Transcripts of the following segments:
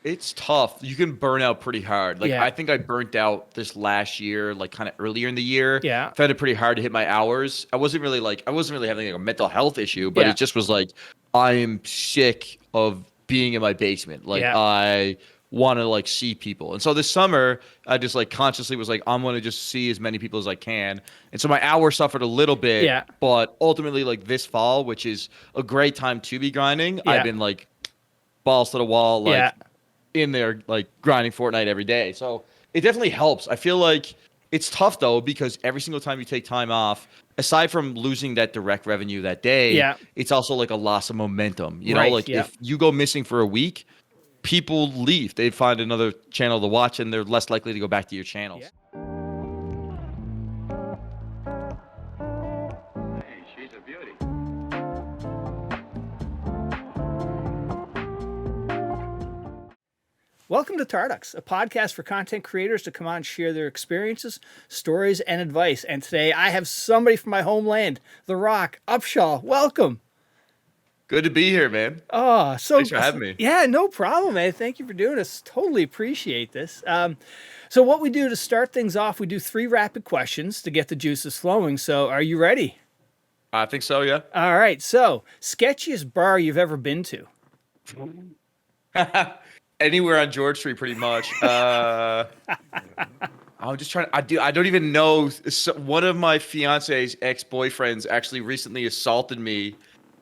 It's tough. You can burn out pretty hard. Like Yeah. I think I burnt out this last year, like kind of earlier in the year. Yeah. Found it pretty hard to hit my hours. I wasn't really having like a mental health issue, but Yeah. it just was like I am sick of being in my basement. Like Yeah. I want to like see people. And so this summer, I just like consciously was like, I'm gonna just see as many people as I can. And so my hours suffered a little bit, Yeah. but ultimately like this fall, which is a great time to be grinding, I've Yeah. been like balls to the wall, Yeah. like in there like grinding Fortnite every day. So it definitely helps. I feel like it's tough though because every single time you take time off, aside from losing that direct revenue that day, Yeah. it's also like a loss of momentum. You know, Right. like Yeah. if you go missing for a week, people leave. They find another channel to watch and they're less likely to go back to your channels. Yeah. Hey, she's a beauty. Welcome to Tarducks, a podcast for content creators to come on and share their experiences, stories, and advice. And today I have somebody from my homeland, The Rock, Upshall. Welcome. Good to be here, man. Oh, so Thanks for having me. Yeah, no problem, man. Thank you for doing this. Totally appreciate this. So what we do to start things off, we do 3 rapid questions to get the juices flowing. So are you ready? I think so, yeah. All right. So sketchiest bar you've ever been to? Anywhere on George Street, pretty much. I'm just trying. I don't even know. One of my fiance's ex-boyfriends actually recently assaulted me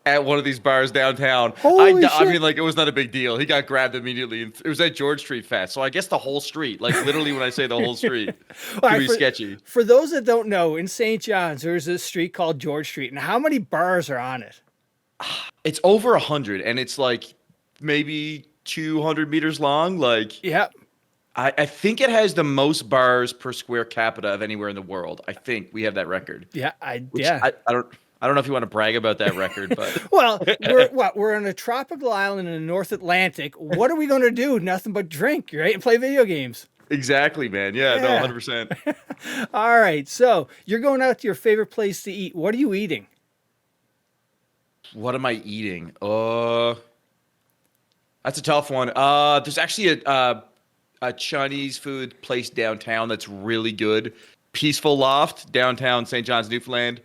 at one of these bars downtown. Holy I shit. mean, like it was not a big deal. He got grabbed immediately, and it was at George Street Fest. So I guess the whole street, like literally, when I say the whole street, All can right, be sketchy. For those that don't know, in St. John's, there's this street called George Street. And how many bars are on it? It's over 100, and it's like maybe 200 meters long. Like Yep. I think it has the most bars per square capita of anywhere in the world. I think we have that record. Yeah. Which Yeah. I don't know if you want to brag about that record, but Well, we're on a tropical island in the North Atlantic. What are we going to do? Nothing but drink, right? And play video games. exactly, man. Yeah, no, Yeah. 100%. All right. So you're going out to your favorite place to eat. What are you eating? What am I eating? That's a tough one. There's actually a Chinese food place downtown that's really good. Peaceful Loft, downtown St. John's, Newfoundland.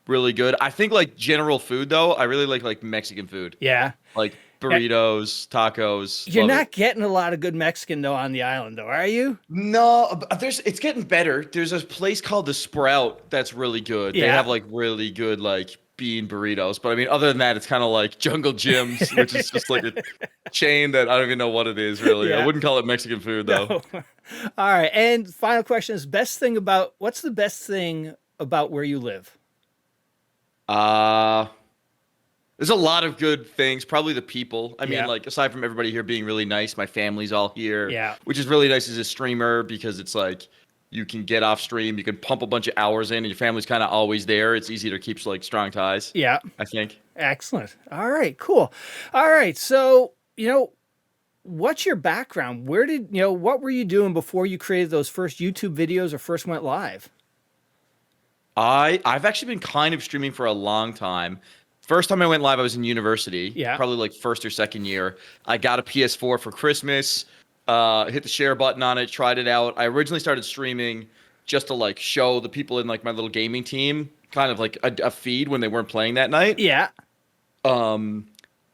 Really good. I think like general food though, I really like Mexican food. Yeah. Like burritos, tacos. You're love not it. getting a lot of good Mexican though on the island, though, are you? No, but it's getting better. There's a place called the Sprout that's really good. They Yeah. have like really good like bean burritos. But I mean, other than that, it's kind of like Jungle Jim's, which is just like a chain that I don't even know what it is really. Yeah. I wouldn't call it Mexican food though. All right. And final question is what's the best thing about where you live? There's a lot of good things. Probably the people. I mean, Yeah. like aside from everybody here being really nice, my family's all here. Yeah. Which is really nice as a streamer because it's like you can get off stream, you can pump a bunch of hours in, and your family's kind of always there. It's easy to keep like strong ties. Yeah. I think. Excellent. All right, cool. All right. So, what's your background? What were you doing before you created those first YouTube videos or first went live? I've actually been kind of streaming for a long time. First time I went live, I was in university. Yeah. Probably like first or second year. I got a PS4 for Christmas. Hit the share button on it, tried it out. I originally started streaming just to like show the people in like my little gaming team kind of like a feed when they weren't playing that night. Yeah.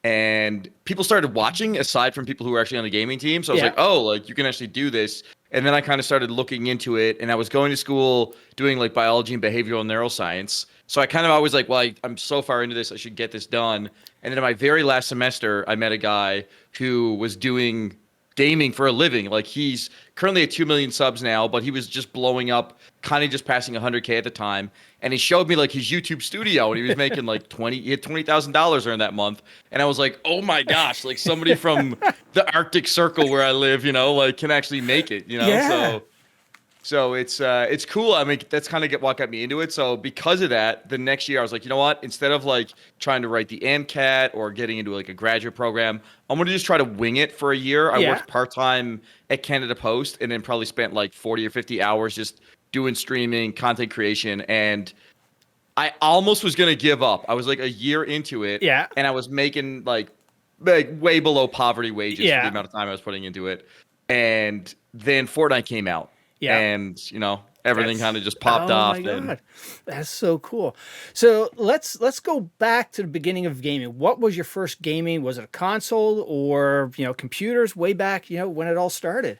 And people started watching aside from people who were actually on the gaming team. So I was Yeah. like, oh, like you can actually do this. And then I kind of started looking into it, and I was going to school doing like biology and behavioral neuroscience. So I kind of always like, well, I'm so far into this, I should get this done. And then in my very last semester, I met a guy who was doing gaming for a living. Like he's currently at 2 million subs now, but he was just blowing up, kind of just passing 100K at the time. And he showed me like his YouTube studio, and he was making like he had $20,000 earned that month. And I was like, oh my gosh, like somebody from the Arctic Circle where I live, like can actually make it, Yeah. So it's cool. I mean, that's kind of what got me into it. So because of that, the next year I was like, you know what? Instead of like trying to write the AMCAT or getting into like a graduate program, I'm gonna just try to wing it for a year. I Yeah. worked part-time at Canada Post and then probably spent like 40 or 50 hours just doing streaming, content creation, and I almost was gonna give up. I was like a year into it, Yeah. and I was making like like way below poverty wages for Yeah. the amount of time I was putting into it. And then Fortnite came out, Yeah. and everything kind of just popped Oh my off. And God. That's so cool. So let's go back to the beginning of gaming. What was your first gaming? Was it a console or, computers way back, when it all started?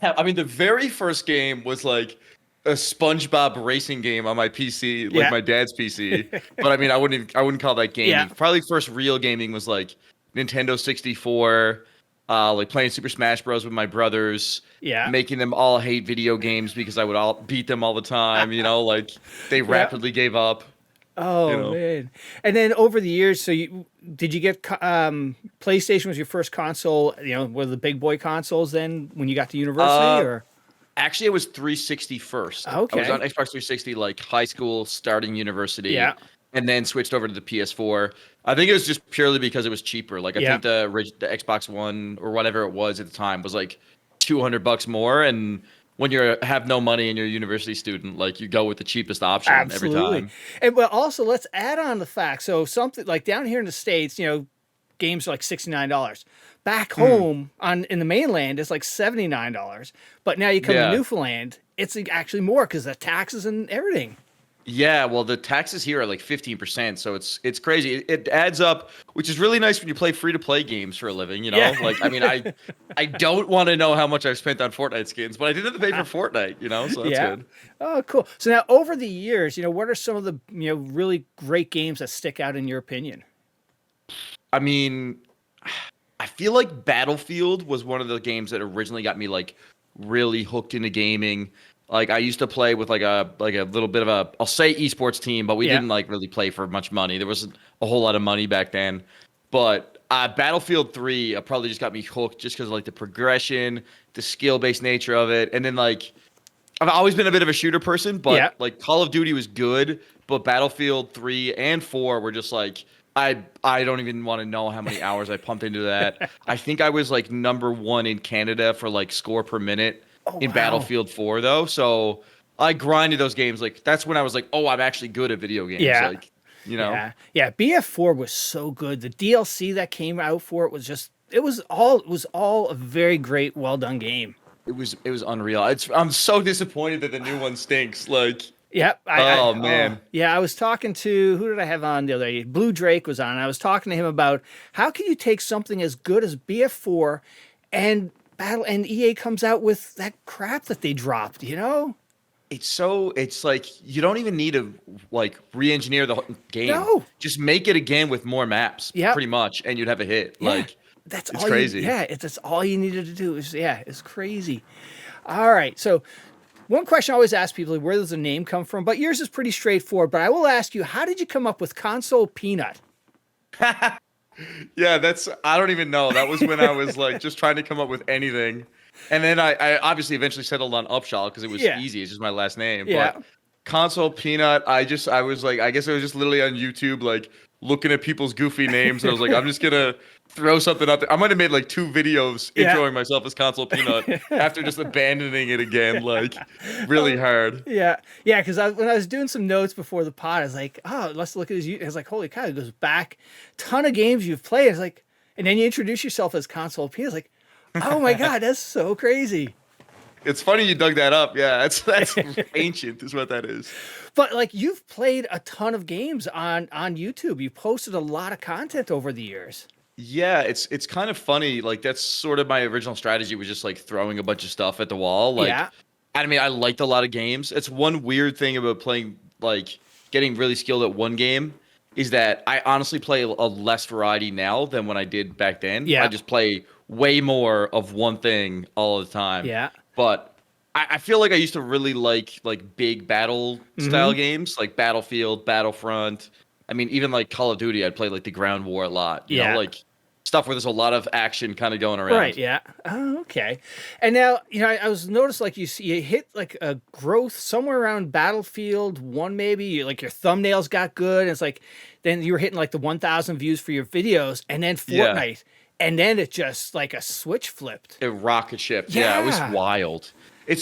I mean, the very first game was like a SpongeBob racing game on my PC, like Yeah. my dad's PC. But I mean, I wouldn't call that Yeah. gaming. Probably first real gaming was like Nintendo 64, like playing Super Smash Bros with my brothers, Yeah. making them all hate video games because I would all beat them all the time. Like they Yeah. rapidly gave up. You Oh know. man. And then over the years, so did you get PlayStation was your first console, one of the big boy consoles then when you got to university Uh, or? Actually, it was 360 first. I was Okay. on Xbox 360 like high school, starting university, Yeah. and then switched over to the PS4. I think it was just purely because it was cheaper. Like I Yeah. think the Xbox One or whatever it was at the time was like $200 more. And when you have no money and you're a university student, like you go with the cheapest option every Absolutely. time. And but also let's add on the fact. So something like down here in the States, games are like $69. Back home in the mainland, it's like $79. But now you come to Yeah. Newfoundland, it's actually more because the taxes and everything. Yeah, well, the taxes here are like 15%, so it's crazy. It adds up, which is really nice when you play free to play games for a living. Yeah. Like I mean, I don't want to know how much I've spent on Fortnite skins, but I did have to pay for Fortnite. So that's Yeah. good. Oh, cool. So now over the years, what are some of the, really great games that stick out in your opinion? I mean, I feel like Battlefield was one of the games that originally got me like really hooked into gaming. Like I used to play with like a little bit of I'll say esports team, but we Yeah. didn't like really play for much money. There wasn't a whole lot of money back then. But Battlefield 3 probably just got me hooked just because of like the progression, the skill-based nature of it. And then like I've always been a bit of a shooter person, but Yeah. like Call of Duty was good, but Battlefield 3 and 4 were just like I don't even want to know how many hours I pumped into that. I think I was like #1 in Canada for like score per minute Oh, in wow. Battlefield 4 though. So I grinded those games. Like that's when I was like, oh, I'm actually good at video games. Yeah. Like, Yeah. Yeah. BF4 was so good. The DLC that came out for it was just, it was all a very great, well done game. it was unreal. I'm so disappointed that the new one stinks. Like, Yep. oh man. Yeah, I was talking to who did I have on the other day? Blue Drake was on. I was talking to him about how can you take something as good as BF4 and EA comes out with that crap that they dropped, It's like you don't even need to like re-engineer the whole game. No. Just make it again with more maps, Yep. pretty much, and you'd have a hit. Yeah, Like that's it's all crazy. that's all you needed to do. It's crazy. All right. So one question I always ask people is where does the name come from? But yours is pretty straightforward. But I will ask you, how did you come up with Console Peanut? Yeah, I don't even know. That was when I was like just trying to come up with anything. And then I obviously eventually settled on Upshall because it was Yeah. easy. It's just my last name. Yeah. But Console Peanut, I was like, I guess I was just literally on YouTube, like looking at people's goofy names. And I was like, I'm just going to throw something out there. I might have made like 2 videos Yeah. introing myself as Console Peanut after just abandoning it again, like really hard. Yeah, yeah. Because when I was doing some notes before the pod, I was like, "Oh, let's look at his." I was like, "Holy cow!" It goes back, ton of games you've played. It's like, and then you introduce yourself as Console P. It's like, oh my god, that's so crazy. It's funny you dug that up. Yeah, that's ancient is what that is. But like, you've played a ton of games on YouTube. You posted a lot of content over the years. Yeah, it's kind of funny. Like that's sort of my original strategy was just like throwing a bunch of stuff at the wall. Like, Yeah. I mean, I liked a lot of games. It's one weird thing about playing, like getting really skilled at one game is that I honestly play a less variety now than when I did back then. Yeah. I just play way more of one thing all the time. Yeah. But I feel like I used to really like big battle style games like Battlefield, Battlefront. I mean, even like Call of Duty, I'd play like the Ground War a lot. You Yeah. know, like stuff where there's a lot of action kind of going around. Right. Yeah. Oh, okay. And now, I was noticed like you hit like a growth somewhere around Battlefield 1, maybe like your thumbnails got good. And it's like, then you were hitting like the 1,000 views for your videos and then Yeah. Fortnite. And then it just like a switch flipped. A rocket ship. Yeah, it was Yeah. wild.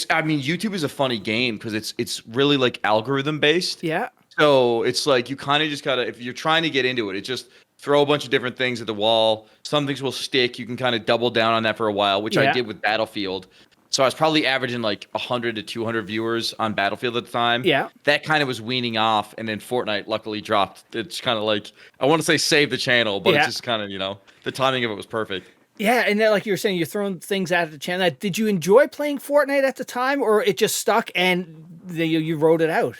I mean, YouTube is a funny game because it's really like algorithm based. Yeah. So it's like you kind of just gotta, if you're trying to get into it, it just throw a bunch of different things at the wall. Some things will stick. You can kind of double down on that for a while, which I did with Battlefield. So I was probably averaging like 100 to 200 viewers on Battlefield at the time. Yeah. That kind of was weaning off, and then Fortnite luckily dropped. It's kind of like, I want to say save the channel, but it's just kind of, you know, the timing of it was perfect. Yeah, and then like you were saying, you're throwing things out of the channel. Did you enjoy playing Fortnite at the time, or it just stuck and you wrote it out?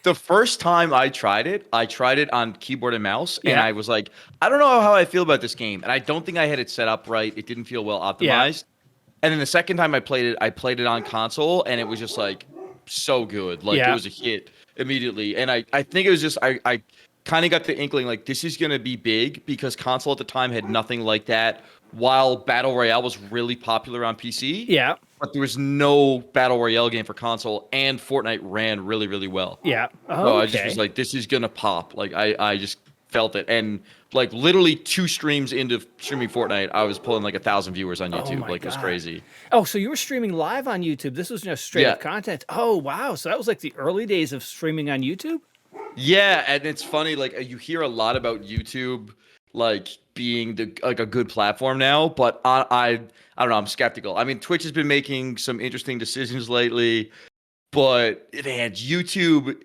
The first time I tried it on keyboard and mouse, and I was like, I don't know how I feel about this game, and I don't think I had it set up right. It didn't feel well optimized. And then the second time I played it on console, and it was just like so good. Like it was a hit immediately. And I think it was just I kind of got the inkling like this is gonna be big because console at the time had nothing like that. While Battle Royale was really popular on PC. Yeah. But there was no Battle Royale game for console, and Fortnite ran really, really well. Yeah. So I just was like, this is gonna pop. Like I just felt it. And like literally 2 streams into streaming Fortnite, I was pulling like 1,000 viewers on YouTube. Like it was crazy. Oh, so you were streaming live on YouTube? This was just straight up content. Oh wow. So that was like the early days of streaming on YouTube? Yeah, and it's funny, like you hear a lot about YouTube like being a good platform now, but I don't know, I'm skeptical. I mean, Twitch has been making some interesting decisions lately, but man, YouTube,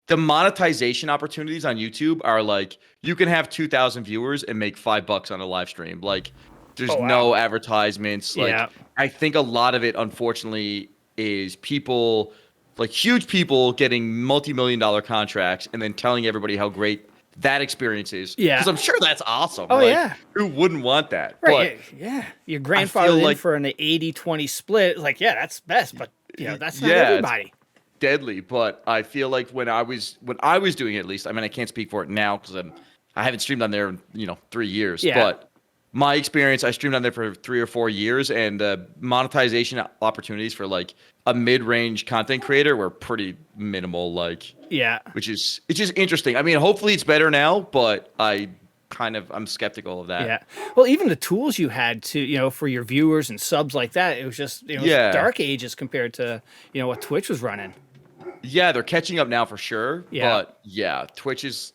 the monetization opportunities on YouTube are like you can have 2,000 viewers and make $5 on a live stream. Like there's no advertisements. Like I think a lot of it, unfortunately, is people like huge people getting multi-million-dollar contracts and then telling everybody how great that experience is. Yeah. Because I'm sure that's awesome. Oh, like, yeah. Who wouldn't want that? Right. But yeah. Your grandfather like, for an 80-20 split. Like, yeah, that's best. But, you know, that's not everybody. Deadly. But I feel like when I was doing it, at least, I mean, I can't speak for it now because I haven't streamed on there in, 3 years. Yeah. But my experience, I streamed on there for 3 or 4 years, and monetization opportunities for like a mid-range content creator were pretty minimal. Like, which is interesting. I mean, hopefully it's better now, but I'm skeptical of that. Yeah. Well, even the tools you had to, for your viewers and subs like that, it was just dark ages compared to, what Twitch was running. Yeah, they're catching up now for sure. Yeah. But yeah, Twitch,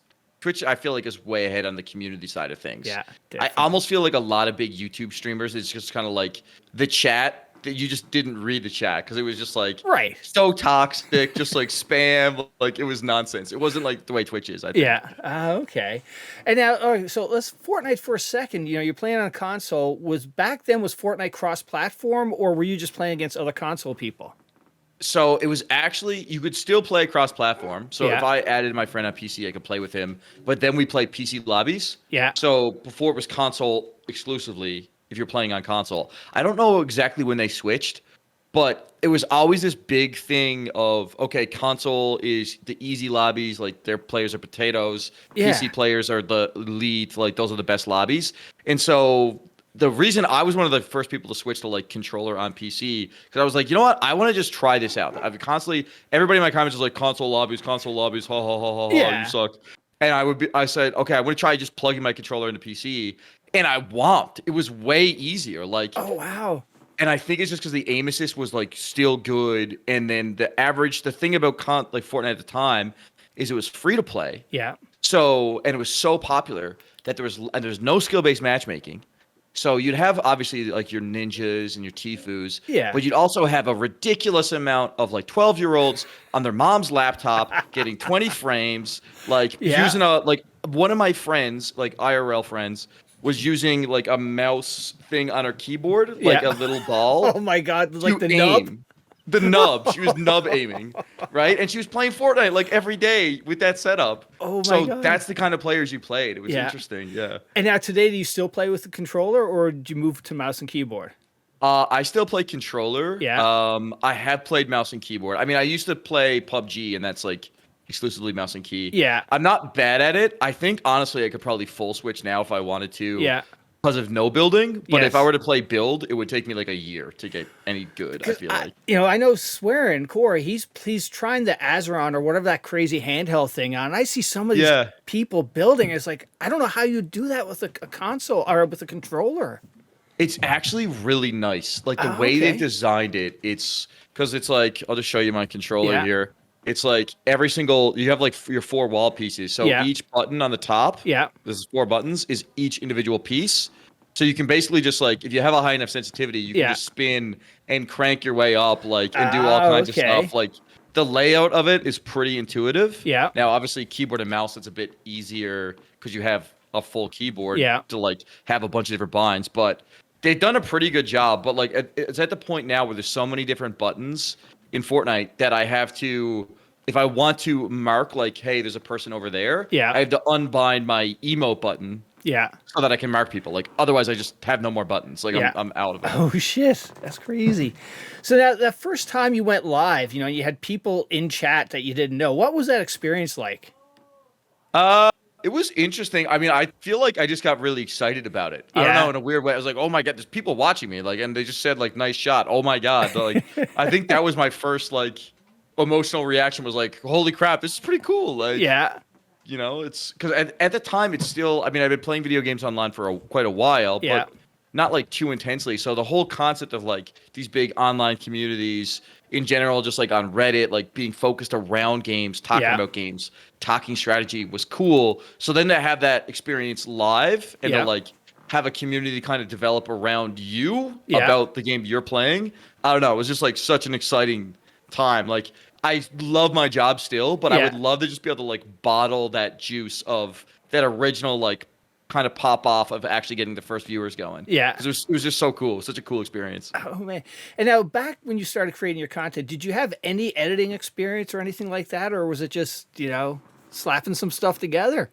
I feel like, is way ahead on the community side of things. Yeah. Definitely. I almost feel like a lot of big YouTube streamers, it's just kind of like the chat that you just didn't read the chat because it was just like so toxic, just like spam, like it was nonsense. It wasn't like the way Twitch is, I think. Yeah. Okay. And now, all right, so let's Fortnite for a second. You're playing on a console. Was Fortnite cross-platform, or were you just playing against other console people? So it was actually, you could still play cross-platform. So if I added my friend on PC, I could play with him. But then we played PC lobbies. Yeah. So before it was console exclusively, if you're playing on console. I don't know exactly when they switched, but it was always this big thing of, okay, console is the easy lobbies, like their players are potatoes. Yeah. PC players are the elite, like those are the best lobbies. And so the reason I was one of the first people to switch to like controller on PC, because I was like, you know what? I want to just try this out. I've constantly, everybody in my comments is like, console lobbies, ha ha ha ha, you suck. And I said, okay, I want to try just plugging my controller into PC. And I whomped. It was way easier. Like, oh wow. And I think it's just because the aim assist was like still good, and then the thing about like Fortnite at the time is it was free to play. Yeah. So, and it was so popular that there's no skill-based matchmaking. So you'd have obviously like your ninjas and your Tifus. Yeah. But you'd also have a ridiculous amount of like 12-year-olds on their mom's laptop getting 20 frames, like using one of my friends, like IRL friends, was using like a mouse thing on her keyboard, like a little ball. Oh my God, like the nub? The nub. She was nub aiming, right? And she was playing Fortnite like every day with that setup. Oh my God. So that's the kind of players you played. It was interesting, yeah. And now today, do you still play with the controller, or did you move to mouse and keyboard? I still play controller. Yeah. I have played mouse and keyboard. I mean, I used to play PUBG, and that's like exclusively mouse and key. Yeah. I'm not bad at it. I think, honestly, I could probably full switch now if I wanted to. Yeah. Because of no building. But if I were to play build, it would take me like a year to get any good, I feel like. I know Swearin, Corey, he's trying the Azeron or whatever that crazy handheld thing on. I see some of these people building. It's like, I don't know how you do that with a console or with a controller. It's actually really nice. Like the way they designed it, it's because it's like, I'll just show you my controller here. it's like every single you have like your 4 wall pieces. So Yeah. each button on the top, Yeah. there's 4 buttons, is each individual piece. So you can basically just like if you have a high enough sensitivity, you can Yeah. just spin and crank your way up like and do all Oh, kinds of okay. stuff. Like the layout of it is pretty intuitive. Yeah. Now, obviously, keyboard and mouse it's a bit easier because you have a full keyboard Yeah. to like have a bunch of different binds, but they've done a pretty good job. But like it's at the point now where there's so many different buttons in Fortnite that I have to if I want to mark like, hey, there's a person over there, Yeah. I have to unbind my emote button Yeah. so that I can mark people. Like otherwise, I just have no more buttons. Like Yeah. I'm out of it. Oh shit, that's crazy. So now that first time you went live, you had people in chat that you didn't know. What was that experience like? It was interesting. I mean, I feel like I just got really excited about it. I don't Yeah. know, in a weird way. I was like, oh my god, there's people watching me. Like, and they just said like, nice shot. Oh my god. Like, I think that was my first like emotional reaction. Was like, holy crap, this is pretty cool. Like, Yeah. it's because at the time it's still. I mean, I've been playing video games online for quite a while, Yeah. but not like too intensely. So the whole concept of like these big online communities in general, just like on Reddit, like being focused around games, talking Yeah. about games, talking strategy was cool. So then to have that experience live and Yeah. to like have a community kind of develop around you Yeah. about the game you're playing, I don't know. It was just like such an exciting time. Like I love my job still, but I Yeah. would love to just be able to like bottle that juice of that original like kind of pop off of actually getting the first viewers going. Yeah. Because it was just so cool. It was such a cool experience. Oh man. And now back when you started creating your content, did you have any editing experience or anything like that? Or was it just, slapping some stuff together?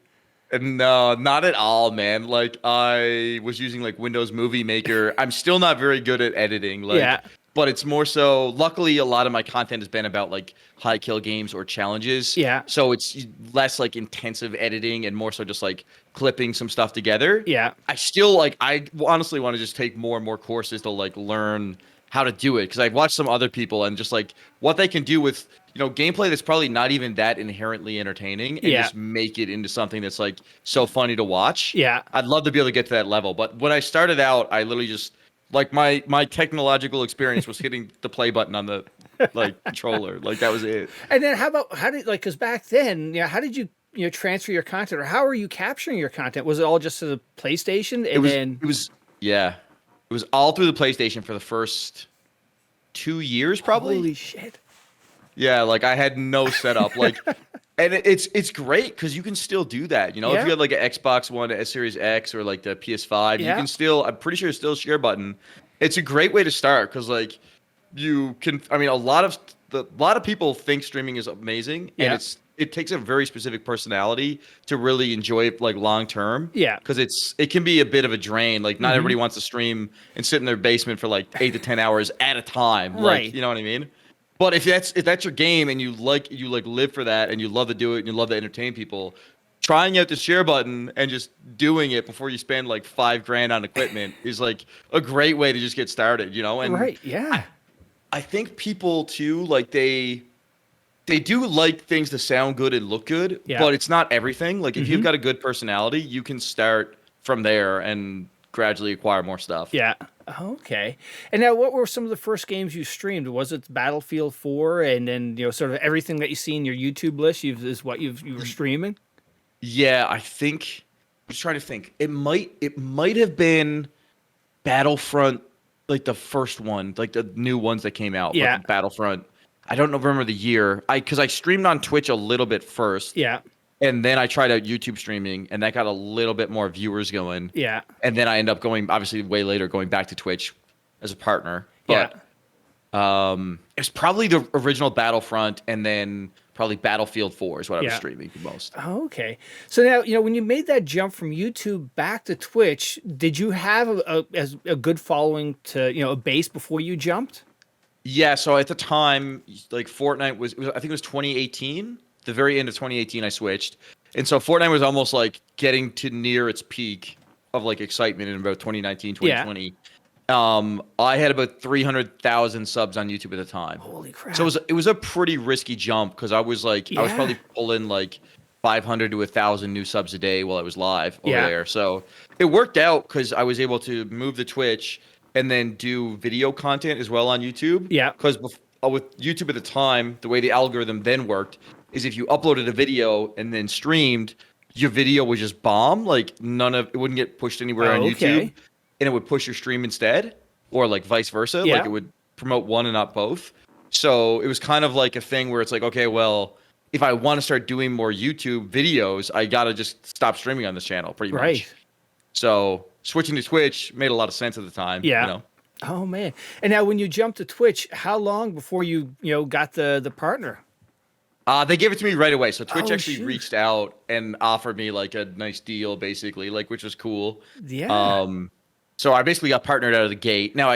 And no, not at all, man. Like I was using like Windows Movie Maker. I'm still not very good at editing. Like, Yeah. but it's more so. Luckily, a lot of my content has been about like high kill games or challenges. Yeah. So it's less like intensive editing and more so just like clipping some stuff together. Yeah. I still like. I honestly want to just take more and more courses to like learn how to do it because I've watched some other people and just like what they can do with gameplay that's probably not even that inherently entertaining and Yeah. just make it into something that's like so funny to watch. Yeah. I'd love to be able to get to that level, but when I started out, I literally just like my technological experience was hitting the play button on the like controller. Like that was it. And then how did because back then, how did you transfer your content or how are you capturing your content? Was it all just to the PlayStation and then It was yeah. It was all through the PlayStation for the first 2 years probably. Holy shit. Yeah, like I had no setup. Like and it's great because you can still do that. Yeah. If you had like an Xbox One, a Series X, or like the PS5, you Yeah. can still. I'm pretty sure it's still a share button. It's a great way to start because like you can. I mean, a lot of people think streaming is amazing, Yeah. and it takes a very specific personality to really enjoy it like long term. Yeah. Because it can be a bit of a drain. Like not everybody wants to stream and sit in their basement for like 8 to 10 hours at a time. Like, Right. you know what I mean? But if that's your game and you live for that and you love to do it and you love to entertain people, trying out the share button and just doing it before you spend like $5,000 on equipment is like a great way to just get started, And Right. Yeah. I think people too, like they do like things to sound good and look good, Yeah. but it's not everything. Like if you've got a good personality, you can start from there and gradually acquire more stuff. Yeah. Okay. And now, what were some of the first games you streamed? Was it Battlefield 4, and then sort of everything that you see in your YouTube list is what you were streaming? Yeah, I think I'm just trying to think. It might have been Battlefront, like the first one, like the new ones that came out. Yeah. Like Battlefront. I don't remember the year. Because I streamed on Twitch a little bit first. Yeah. And then I tried out YouTube streaming, and that got a little bit more viewers going. Yeah. And then I end up going, obviously, way later, going back to Twitch as a partner. But it's probably the original Battlefront, and then probably Battlefield 4 is what I was streaming the most. Oh, okay. So now, when you made that jump from YouTube back to Twitch, did you have a good following to, a base before you jumped? Yeah, so at the time, like Fortnite I think it was 2018. The very end of 2018, I switched. And so Fortnite was almost like getting to near its peak of like excitement in about 2019, 2020. I had about 300,000 subs on YouTube at the time. Holy crap. So it was a pretty risky jump because I was like, I was probably pulling like 500 to 1,000 new subs a day while I was live over there. So it worked out because I was able to move to Twitch and then do video content as well on YouTube. Yeah. Because with YouTube at the time, the way the algorithm then worked is if you uploaded a video and then streamed, your video would just bomb. Like it wouldn't get pushed anywhere on YouTube, Okay. and it would push your stream instead, or like vice versa. Yeah. Like it would promote one and not both. So it was kind of like a thing where it's like, okay, well, if I want to start doing more YouTube videos, I gotta just stop streaming on this channel, pretty much. Right. So switching to Twitch made a lot of sense at the time. Yeah. You know? Oh man. And now when you jumped to Twitch, how long before you got the partner? They gave it to me right away. So Twitch Oh, actually shoot. reached out and offered me like a nice deal, basically, like which was cool. Yeah. So I basically got partnered out of the gate. Now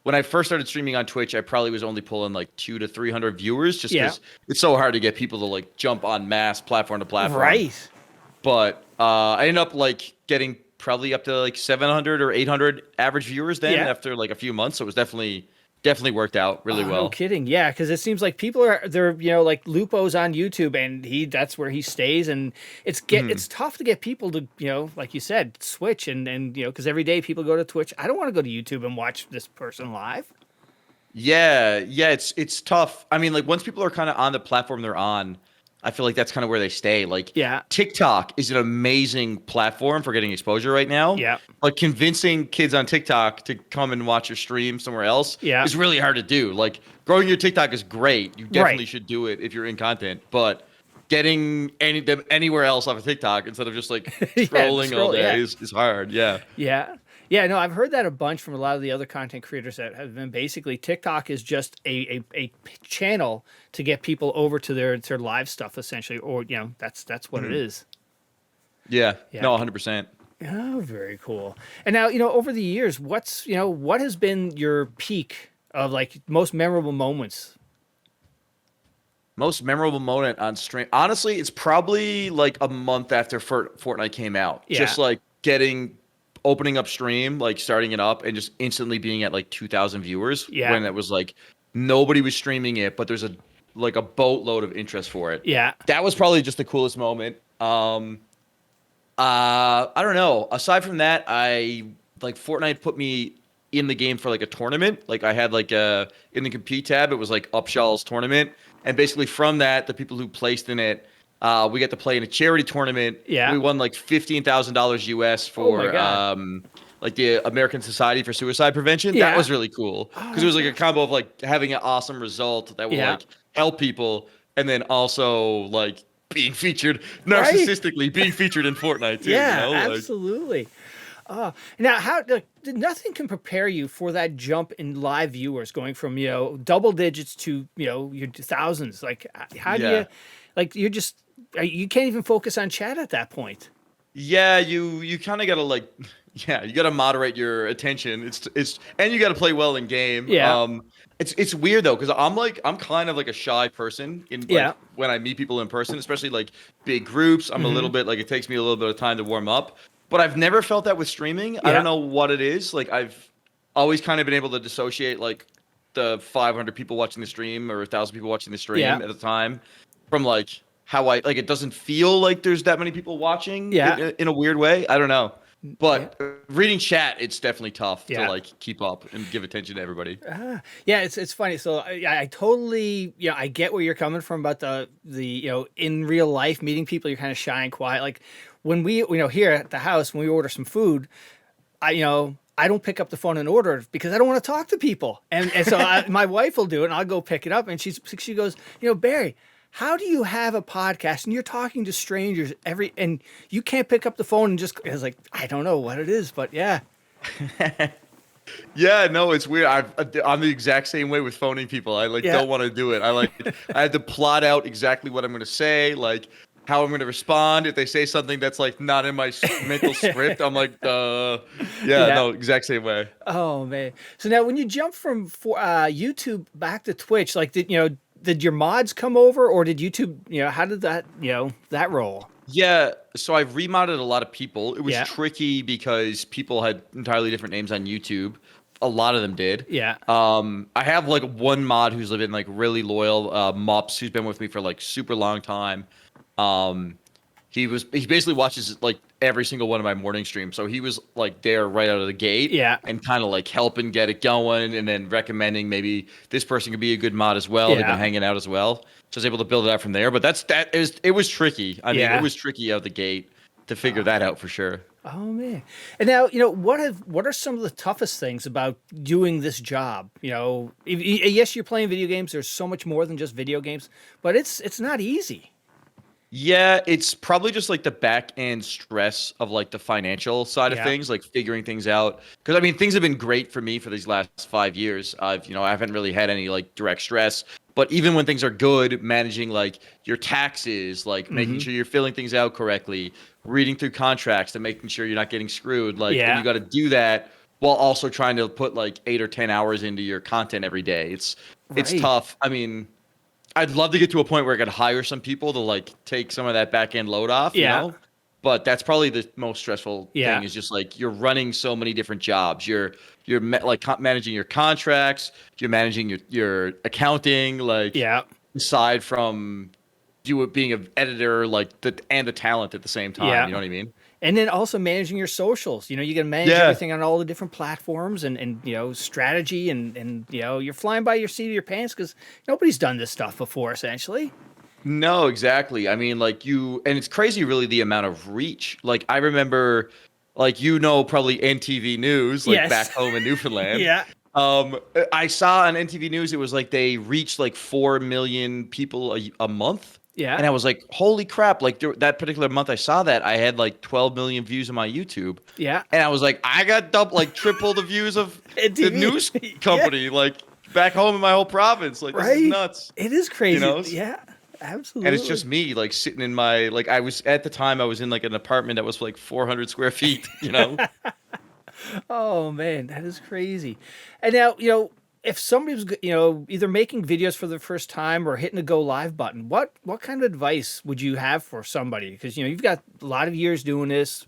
when I first started streaming on Twitch, I probably was only pulling like 200 to 300 viewers, just because it's so hard to get people to like jump on mass platform to platform. Right. But I ended up like getting probably up to like 700 or 800 average viewers then after like a few months. So it was definitely worked out really well. No kidding. Yeah, because it seems like they're like Lupo's on YouTube, and that's where he stays, and it's tough to get people to like you said, switch and because every day people go to Twitch. I don't want to go to YouTube and watch this person live. Yeah, it's tough. I mean, like once people are kind of on the platform they're on, I feel like that's kind of where they stay. Like, TikTok is an amazing platform for getting exposure right now. Yeah. Like convincing kids on TikTok to come and watch your stream somewhere else is really hard to do. Like growing your TikTok is great. You definitely should do it if you're in content, but getting them anywhere else off of TikTok instead of just like scrolling all day is hard. Yeah. Yeah. Yeah, no, I've heard that a bunch from a lot of the other content creators that have been basically TikTok is just a channel to get people over to their live stuff essentially, or that's what it is. Yeah. No, 100%. Oh, very cool. And now over the years, what has been your peak of like most memorable moments? Most memorable moment on stream. Honestly, it's probably like a month after Fortnite came out. Yeah. Just like opening up stream, like starting it up and just instantly being at like 2,000 viewers when it was like nobody was streaming it, but there's a boatload of interest for it. Yeah. That was probably just the coolest moment. I don't know. Aside from that, Fortnite put me in the game for like a tournament. Like I had like in the compete tab, it was like Upshall's tournament. And basically from that, the people who placed in it, we got to play in a charity tournament. Yeah. We won like $15,000 US for like the American Society for Suicide Prevention. Yeah. That was really cool because it was like a combo of like having an awesome result that will like help people, and then also like being featured narcissistically, being featured in Fortnite too. Yeah, you know? absolutely. Now, nothing can prepare you for that jump in live viewers going from double digits to your thousands. Like, how do you, like, you can't even focus on chat at that point. Yeah, you kind of gotta you gotta moderate your attention. It's and you gotta play well in game. Yeah. It's weird though because I'm kind of like a shy person when I meet people in person, especially like big groups. I'm a little bit like it takes me a little bit of time to warm up. But I've never felt that with streaming. I don't know what it is. Like I've always kind of been able to dissociate like the 500 people watching the stream or 1,000 people watching the stream at a time from like how it doesn't feel like there's that many people watching in a weird way. I don't know. But reading chat, it's definitely tough to like keep up and give attention to everybody. Yeah, it's funny. So I totally I get where you're coming from about the in real life meeting people, you're kind of shy and quiet. Like when we here at the house when we order some food, I don't pick up the phone and order it because I don't want to talk to people. And so my wife will do it and I'll go pick it up and she goes, Barry, how do you have a podcast and you're talking to strangers and you can't pick up the phone and I was like, I don't know what it is, but yeah. Yeah, no, it's weird. I'm the exact same way with phoning people. I don't want to do it. I had to plot out exactly what I'm going to say, like how I'm going to respond. If they say something that's like not in my mental script, I'm like, no, exact same way. Oh man. So now when you jump from YouTube back to Twitch, like did your mods come over or did YouTube, how did that, that roll? Yeah, so I've remodded a lot of people. It was tricky because people had entirely different names on YouTube. A lot of them did. Yeah. I have like one mod who's been like really loyal, Mops, who's been with me for like super long time. He basically watches like every single one of my morning streams. So he was like there right out of the gate, Yeah. and kind of like helping get it going, and then recommending maybe this person could be a good mod as well. They've been Yeah. hanging out as well, so I was able to build it out from there. But it was tricky. I mean, it was tricky out the gate to figure that out for sure. Oh man! And now what are some of the toughest things about doing this job? Yes, you're playing video games. There's so much more than just video games, but it's not easy. Yeah, it's probably just like the back end stress of like the financial side of things, like figuring things out. Because I mean, things have been great for me for these last 5 years. I haven't really had any like direct stress. But even when things are good, managing like your taxes, like making sure you're filling things out correctly, reading through contracts and making sure you're not getting screwed. Like, and you got to do that while also trying to put like 8 or 10 hours into your content every day. It's tough. I mean, I'd love to get to a point where I could hire some people to like take some of that back end load off, you know? But that's probably the most stressful thing is just like you're running so many different jobs. You're managing your contracts, you're managing your accounting, like aside from you being an editor, like and the talent at the same time. You know what I mean? And then also managing your socials. You got to manage everything on all the different platforms and strategy and you're flying by your seat of your pants because nobody's done this stuff before, essentially. No, exactly. I mean, like and it's crazy really the amount of reach. Like I remember, like probably NTV News, like back home in Newfoundland. I saw on NTV News it was like they reached like 4 million people a month. Yeah. And I was like, holy crap. Like that particular month I saw that, I had like 12 million views on my YouTube. Yeah. And I was like, I got triple the views of the news company, like back home in my whole province. Like, this is nuts. It is crazy. Yeah, absolutely. And it's just me like sitting in my, like I was at the time I was in like an apartment that was like 400 square feet, Oh man, that is crazy. And now, if somebody was, either making videos for the first time or hitting the go live button, what kind of advice would you have for somebody? Because, you've got a lot of years doing this,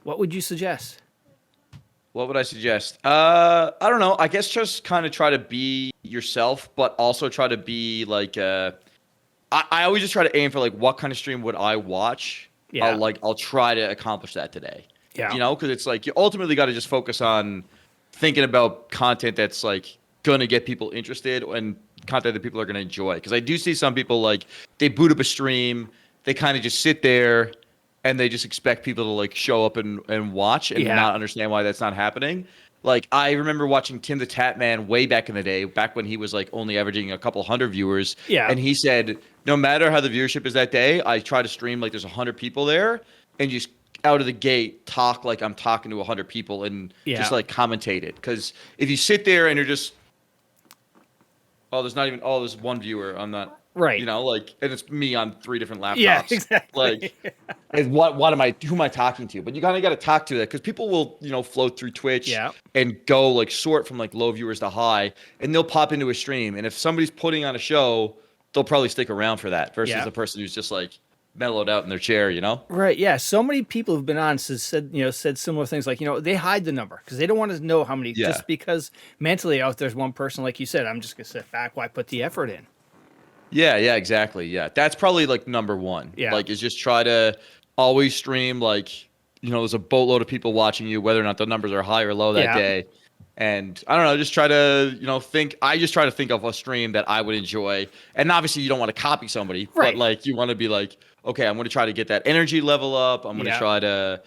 what would you suggest? What would I suggest? I don't know. I guess just kind of try to be yourself, but also try to be like, I always just try to aim for like, what kind of stream would I watch? Yeah. I'll try to accomplish that today. Yeah. Because it's like, you ultimately got to just focus on thinking about content that's like gonna get people interested and content that people are gonna enjoy. Because I do see some people like they boot up a stream, they kind of just sit there and they just expect people to like show up and watch and not understand why that's not happening. Like I remember watching Tim the Tap Man way back in the day, back when he was like only averaging a couple hundred viewers. Yeah. And he said, no matter how the viewership is that day, I try to stream like there's 100 people there and just out of the gate talk like I'm talking to 100 people and just like commentate it. Because if you sit there and you're just, there's one viewer, I'm not right. Like, and it's me on 3 different laptops. Yeah, exactly. Like, and who am I talking to? But you kind of got to talk to that because people will float through Twitch and go like sort from like low viewers to high, and they'll pop into a stream. And if somebody's putting on a show, they'll probably stick around for that versus the person who's just like mellowed out in their chair, Right. Yeah. So many people who've been on said similar things like, they hide the number because they don't want to know how many, just because mentally, if there's one person, like you said, I'm just going to sit back. Why put the effort in? Yeah, exactly. Yeah. That's probably like number one. Yeah. Like is just try to always stream like, there's a boatload of people watching you, whether or not the numbers are high or low that day. And I don't know, just try to, I just try to think of a stream that I would enjoy. And obviously you don't want to copy somebody, but like you want to be like, okay, I'm going to try to get that energy level up. I'm going to try to,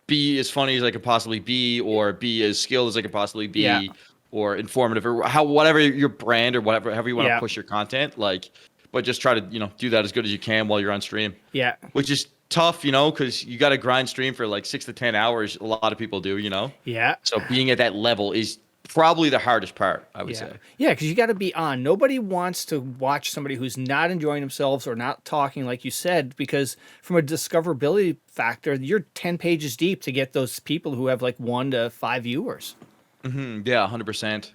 be as funny as I could possibly be, or be as skilled as I could possibly be, or informative, or whatever your brand or however you want to push your content. Like, but just try to, do that as good as you can while you're on stream. Yeah. Which is tough, because you got to grind stream for like 6 to 10 hours. A lot of people do, Yeah. So being at that level is probably the hardest part, I would say. Yeah, because you got to be on. Nobody wants to watch somebody who's not enjoying themselves or not talking, like you said, because from a discoverability factor, you're 10 pages deep to get those people who have like 1 to 5 viewers. Mm-hmm. Yeah, 100%.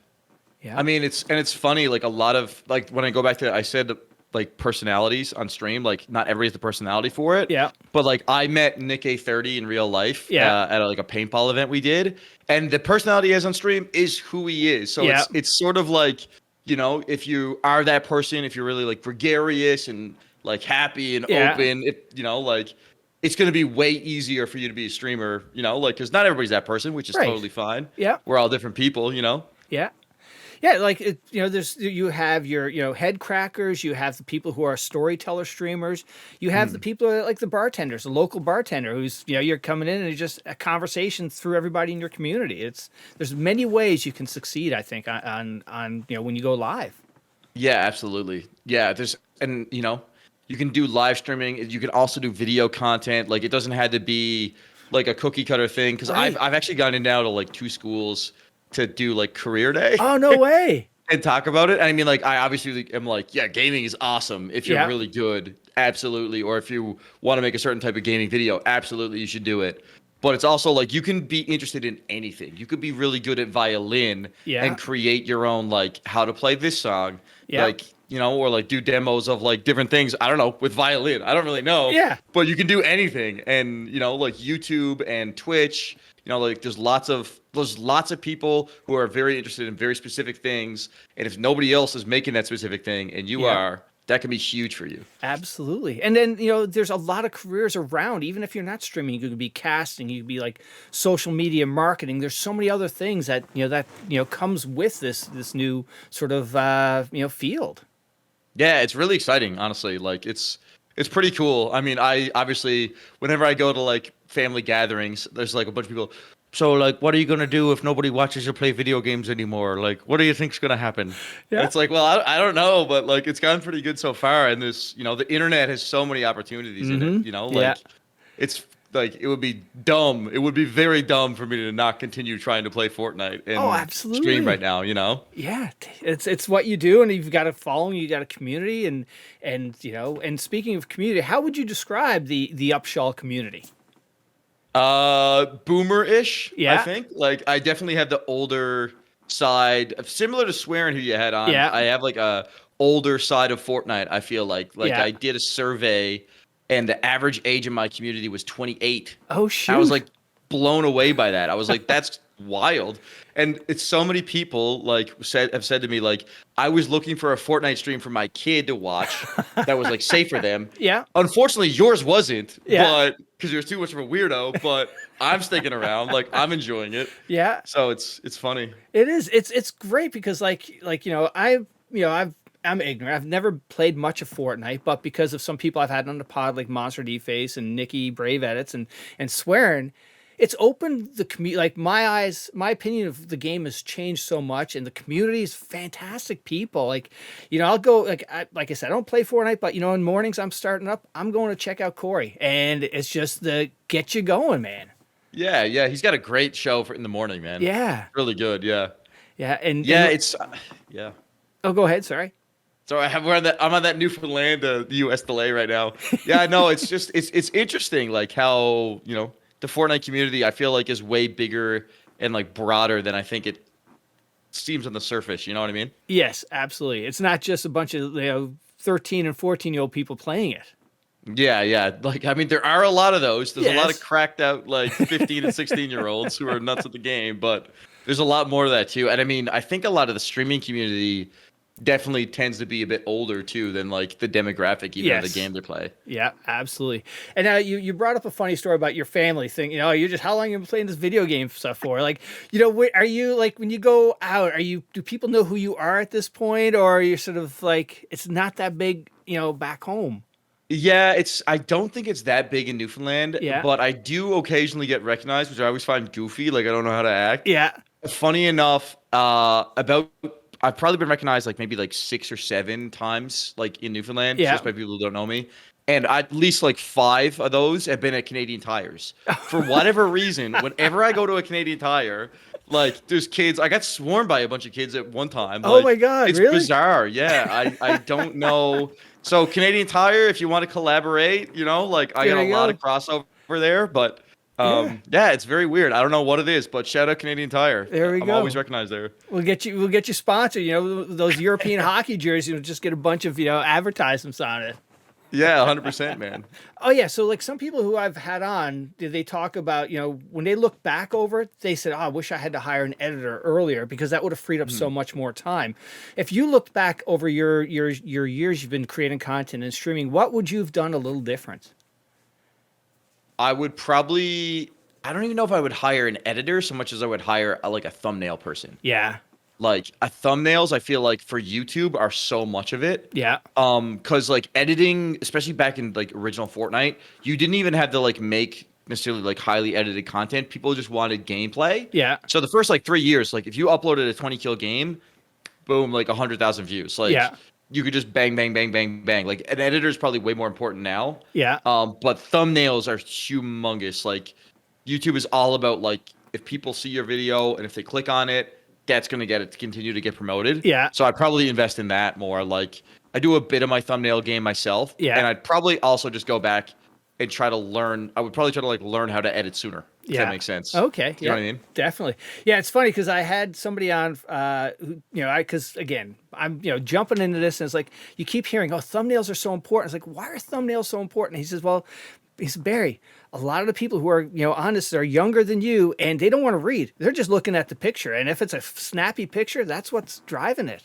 Yeah. I mean, it's funny. Like a lot of like when I go back to, I said like personalities on stream, like not everybody's the personality for it. Yeah. But like I met Nick A30 in real life. Yeah. At like a paintball event we did, and the personality he has on stream is who he is. So it's sort of like, if you are that person, if you're really like gregarious and like happy and open, if like it's going to be way easier for you to be a streamer, like, because not everybody's that person, which is Right. totally fine. Yeah. We're all different people, Yeah. Yeah, like there's you have your head crackers, you have the people who are storyteller streamers, you have the people who are like the bartenders, the local bartender who's you're coming in and it's just a conversation through everybody in your community. There's many ways you can succeed, I think, on when you go live. Yeah, absolutely. Yeah, and you can do live streaming. You can also do video content. Like, it doesn't have to be like a cookie cutter thing. Because Right. I've actually gone in now to like 2 schools to do like career day. Oh, no way. And talk about it. I mean, like, I obviously am like, yeah, gaming is awesome if you're Yeah. really good, absolutely. Or if you want to make a certain type of gaming video, absolutely, you should do it. But it's also like you can be interested in anything. You could be really good at violin and create your own like how to play this song, like or like do demos of like different things. I don't know, with violin. I don't really know. Yeah. But you can do anything, and like YouTube and Twitch. Like there's lots of people who are very interested in very specific things, and if nobody else is making that specific thing, and you are, that can be huge for you. Absolutely. And then, there's a lot of careers around, even if you're not streaming, you could be casting, you could be like social media marketing. There's so many other things that, comes with this new sort of, field. Yeah, it's really exciting, honestly. Like it's pretty cool. I mean, I obviously, whenever I go to like family gatherings, there's like a bunch of people. So, like, what are you going to do if nobody watches you play video games anymore? Like, what do you think's going to happen? Yeah. It's like, well, I don't know, but like, it's gotten pretty good so far. And this, the internet has so many opportunities in it, like it's like, it would be dumb. It would be very dumb for me to not continue trying to play Fortnite and stream right now, Yeah, it's what you do, and you've got a following, you got a community, and and speaking of community, how would you describe the Upshall community? Boomer-ish, I think. Like, I definitely have the older side, similar to Swearin, who you had on. Yeah. I have like a older side of Fortnite. I feel like I did a survey, and the average age in my community was 28. Oh shoot! I was like blown away by that. I was like, that's wild. And it's so many people like have said to me, like, I was looking for a Fortnite stream for my kid to watch that was like safe for them. Yeah. Unfortunately, yours wasn't, but because you're too much of a weirdo. But I'm sticking around. Like, I'm enjoying it. Yeah. So it's funny. It is. It's great because I'm ignorant. I've never played much of Fortnite, but because of some people I've had on the pod, like Monster D-Face and Nikki Brave Edits and Swearin, it's opened the community. Like, my opinion of the game has changed so much, and the community is fantastic people. Like, I'll go, like I said, I don't play Fortnite, but in mornings I'm starting up, I'm going to check out Corey, and it's just the get you going, man. Yeah, he's got a great show in the morning, man. Yeah, really good. Yeah, it's yeah. Oh, go ahead. Sorry. So I'm on that Newfoundland, the U.S. delay right now. Yeah, no, it's just it's interesting, like how the Fortnite community, I feel like, is way bigger and like broader than I think it seems on the surface. You know what I mean? Yes, absolutely. It's not just a bunch of 13 and 14-year-old people playing it. Yeah. Like, I mean, there are a lot of those. There's a lot of cracked out like 15 and 16-year-olds who are nuts at the game, but there's a lot more of that too. And I mean, I think a lot of the streaming community definitely tends to be a bit older too than like the demographic even of the game they play. Yeah, absolutely. And now you brought up a funny story about your family thing. You're just, how long have you been playing this video game stuff for? Like, are you like, when you go out, do people know who you are at this point, or are you sort of like, it's not that big, back home? Yeah, I don't think it's that big in Newfoundland, but I do occasionally get recognized, which I always find goofy. Like, I don't know how to act. Yeah. Funny enough, I've probably been recognized like maybe like 6 or 7 times, like in Newfoundland, just by people who don't know me. And at least like 5 of those have been at Canadian Tires. For whatever reason, whenever I go to a Canadian Tire, like, there's kids. I got swarmed by a bunch of kids at one time. Like, oh my God, it's really? Bizarre. Yeah, I don't know. So Canadian Tire, if you want to collaborate, like, I got a lot of crossover there, but it's very weird. I don't know what it is, but shout out Canadian Tire. There we go. I'm always recognized there. We'll get you sponsored. Those European hockey jerseys, just get a bunch of advertisements on it. Yeah, 100%, man. Oh yeah, so like some people who I've had on, they talk about, when they look back over it, they said, "Oh, I wish I had to hire an editor earlier because that would have freed up so much more time." If you looked back over your years you've been creating content and streaming, what would you have done a little different? I would probably. I don't even know if I would hire an editor so much as I would hire like a thumbnail person. Yeah. Like thumbnails, I feel like for YouTube are so much of it. Yeah. Because like editing, especially back in like original Fortnite, you didn't even have to like make necessarily like highly edited content. People just wanted gameplay. Yeah. So the first like 3 years, like if you uploaded a 20 kill game, boom, like 100,000 views. Like Yeah. you could just bang, bang, bang, bang, bang. Like an editor is probably way more important now. Yeah. But thumbnails are humongous. Like YouTube is all about like if people see your video and if they click on it, that's gonna get it to continue to get promoted. Yeah. So I'd probably invest in that more. Like I do a bit of my thumbnail game myself. Yeah. And I'd probably also just go back and try to learn. I would probably try to like learn how to edit sooner. If that makes sense. Okay. You know what I mean? Definitely. Yeah, it's funny because I had somebody on, who, because again, I'm, jumping into this and it's like, you keep hearing, oh, thumbnails are so important. It's like, why are thumbnails so important? And he says, well, Barry, a lot of the people who are, on this are younger than you and they don't want to read. They're just looking at the picture. And if it's a snappy picture, that's what's driving it.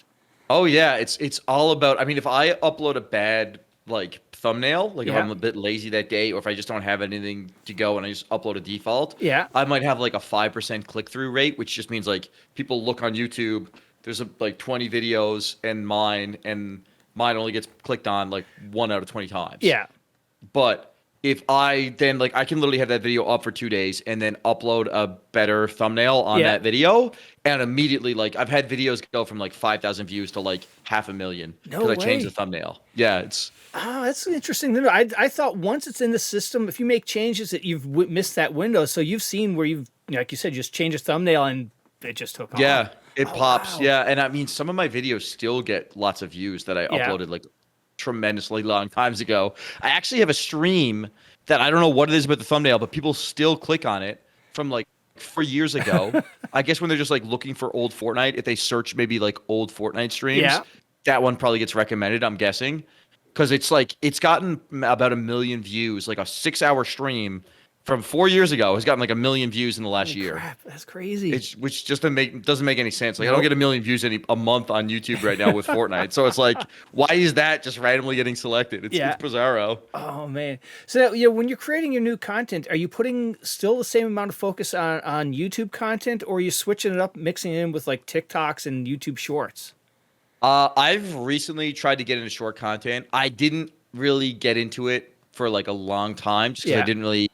Oh yeah, it's all about. I mean, if I upload a bad like thumbnail, like if I'm a bit lazy that day, or if I just don't have anything to go and I just upload a default, I might have like a 5% click through rate, which just means like people look on YouTube. There's like 20 videos and mine only gets clicked on like 1 out of 20 times. Yeah. But if I then like I can literally have that video up for 2 days and then upload a better thumbnail on that video and immediately like I've had videos go from like 5,000 views to like 500,000 because I changed the thumbnail. Yeah, it's that's interesting to know. I thought once it's in the system, if you make changes that you've missed that window, so you've seen where you've like you said, just change a thumbnail and it just took off. Yeah, it pops. Wow. Yeah, and I mean some of my videos still get lots of views that I uploaded like tremendously long times ago. I actually have a stream that I don't know what it is about the thumbnail, but people still click on it from like 4 years ago. I guess when they're just like looking for old Fortnite, if they search maybe like old Fortnite streams, that one probably gets recommended, I'm guessing. Because it's like it's gotten about 1 million views, like a 6-hour stream from 4 years ago has gotten like 1 million views in the last year. Crap, that's crazy. Which just doesn't make any sense. Like I don't get 1 million views a month on YouTube right now with Fortnite. So it's like, why is that just randomly getting selected? It's bizarro. Oh man. So when you're creating your new content, are you putting still the same amount of focus on YouTube content, or are you switching it up, mixing it in with like TikToks and YouTube Shorts? I've recently tried to get into short content. I didn't really get into it for like a long time just because I didn't really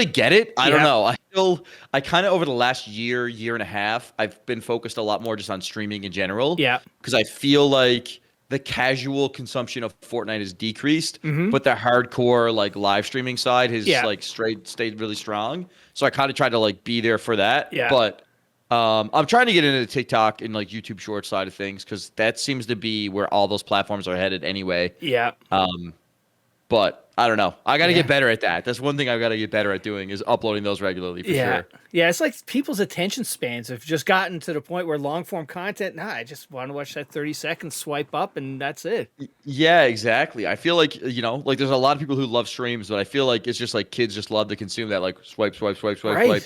get it. I don't know. I kind of over the last year and a half, I've been focused a lot more just on streaming in general. Yeah. Because I feel like the casual consumption of Fortnite has decreased, but the hardcore like live streaming side has like stayed really strong. So I kind of tried to like be there for that. Yeah. But I'm trying to get into the TikTok and like YouTube short side of things because that seems to be where all those platforms are headed anyway. Yeah. But I don't know. I got to get better at that. That's one thing I've got to get better at doing is uploading those regularly for sure. Yeah, it's like people's attention spans have just gotten to the point where long form content, I just want to watch that 30 seconds, swipe up, and that's it. Yeah, exactly. I feel like, like there's a lot of people who love streams, but I feel like it's just like kids just love to consume that like swipe, swipe, swipe, swipe, swipe.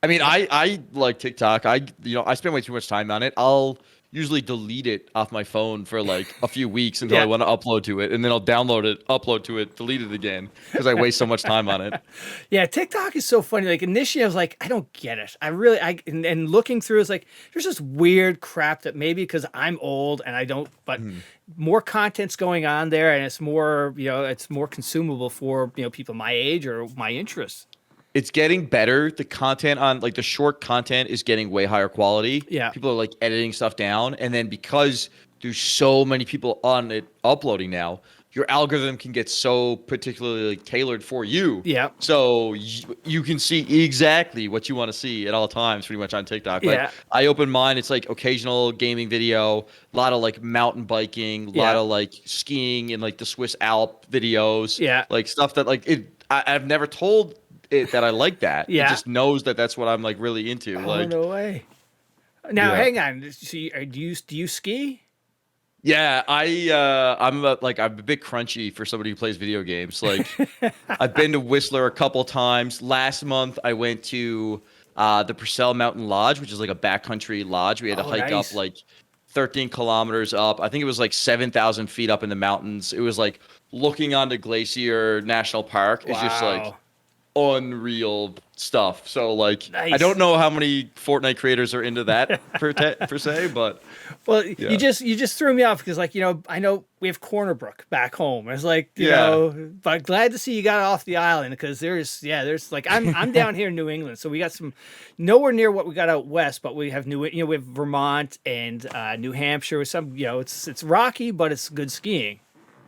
I mean, I like TikTok. I spend way too much time on it. I'll usually delete it off my phone for like a few weeks until I want to upload to it, and then I'll download it, upload to it, delete it again because I waste so much time on it. Yeah, TikTok is so funny. Like initially I was like, I don't get it. And looking through is like, there's this weird crap that maybe because I'm old and I don't, but more content's going on there and it's more, it's more consumable for, people my age or my interests. It's getting better. The content on like the short content is getting way higher quality. Yeah. People are like editing stuff down. And then because there's so many people on it uploading now, your algorithm can get so particularly tailored for you. Yeah. So you can see exactly what you want to see at all times pretty much on TikTok. Like I open mine, it's like occasional gaming video, a lot of like mountain biking, a lot of like skiing and like the Swiss Alp videos. Yeah. Like stuff that like I've never told it that I like that. It just knows that that's what I'm like really into. Oh, like no way. Now hang on. So do you ski? Yeah, I'm a bit crunchy for somebody who plays video games. Like I've been to Whistler a couple times. Last month I went to the Purcell Mountain Lodge, which is like a backcountry lodge. We had to hike up like 13 kilometers up. I think it was like 7,000 feet up in the mountains. It was like looking onto Glacier National Park. It's just like unreal stuff. So like, I Nice. don't know how many Fortnite creators are into that per se, but Well, yeah, you just threw me off because like I know we have Cornerbrook back home. It's like yeah, but glad to see you got off the island because there's like I'm down here in New England, so we got some nowhere near what we got out west, but we have we have Vermont and New Hampshire with some it's rocky, but it's good skiing.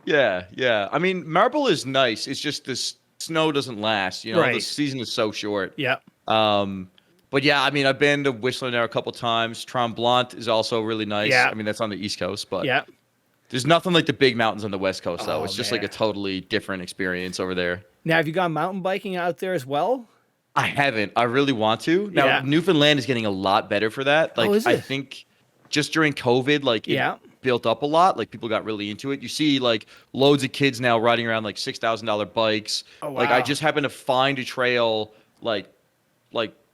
yeah, yeah. I mean, Marble is nice. It's just this snow doesn't last. You know, the Right. season is so short. Yeah. Um, but yeah, I mean, I've been to Whistler there a couple times. Tremblant is also really nice. Yeah. I mean, that's on the East Coast, but Yeah. there's nothing like the big mountains on the West Coast, though. Oh It's just like a man. totally different experience over there. Now have you gone mountain biking out there as well? I haven't. I really want to. Now, Yeah. Newfoundland is getting a lot better for that. Oh, Like, is I it? think just during COVID, like it Yeah. built up a lot. Like people got really into it. You see like loads of kids now riding around like $6,000 bikes. Oh Like I wow. just happened to find a trail like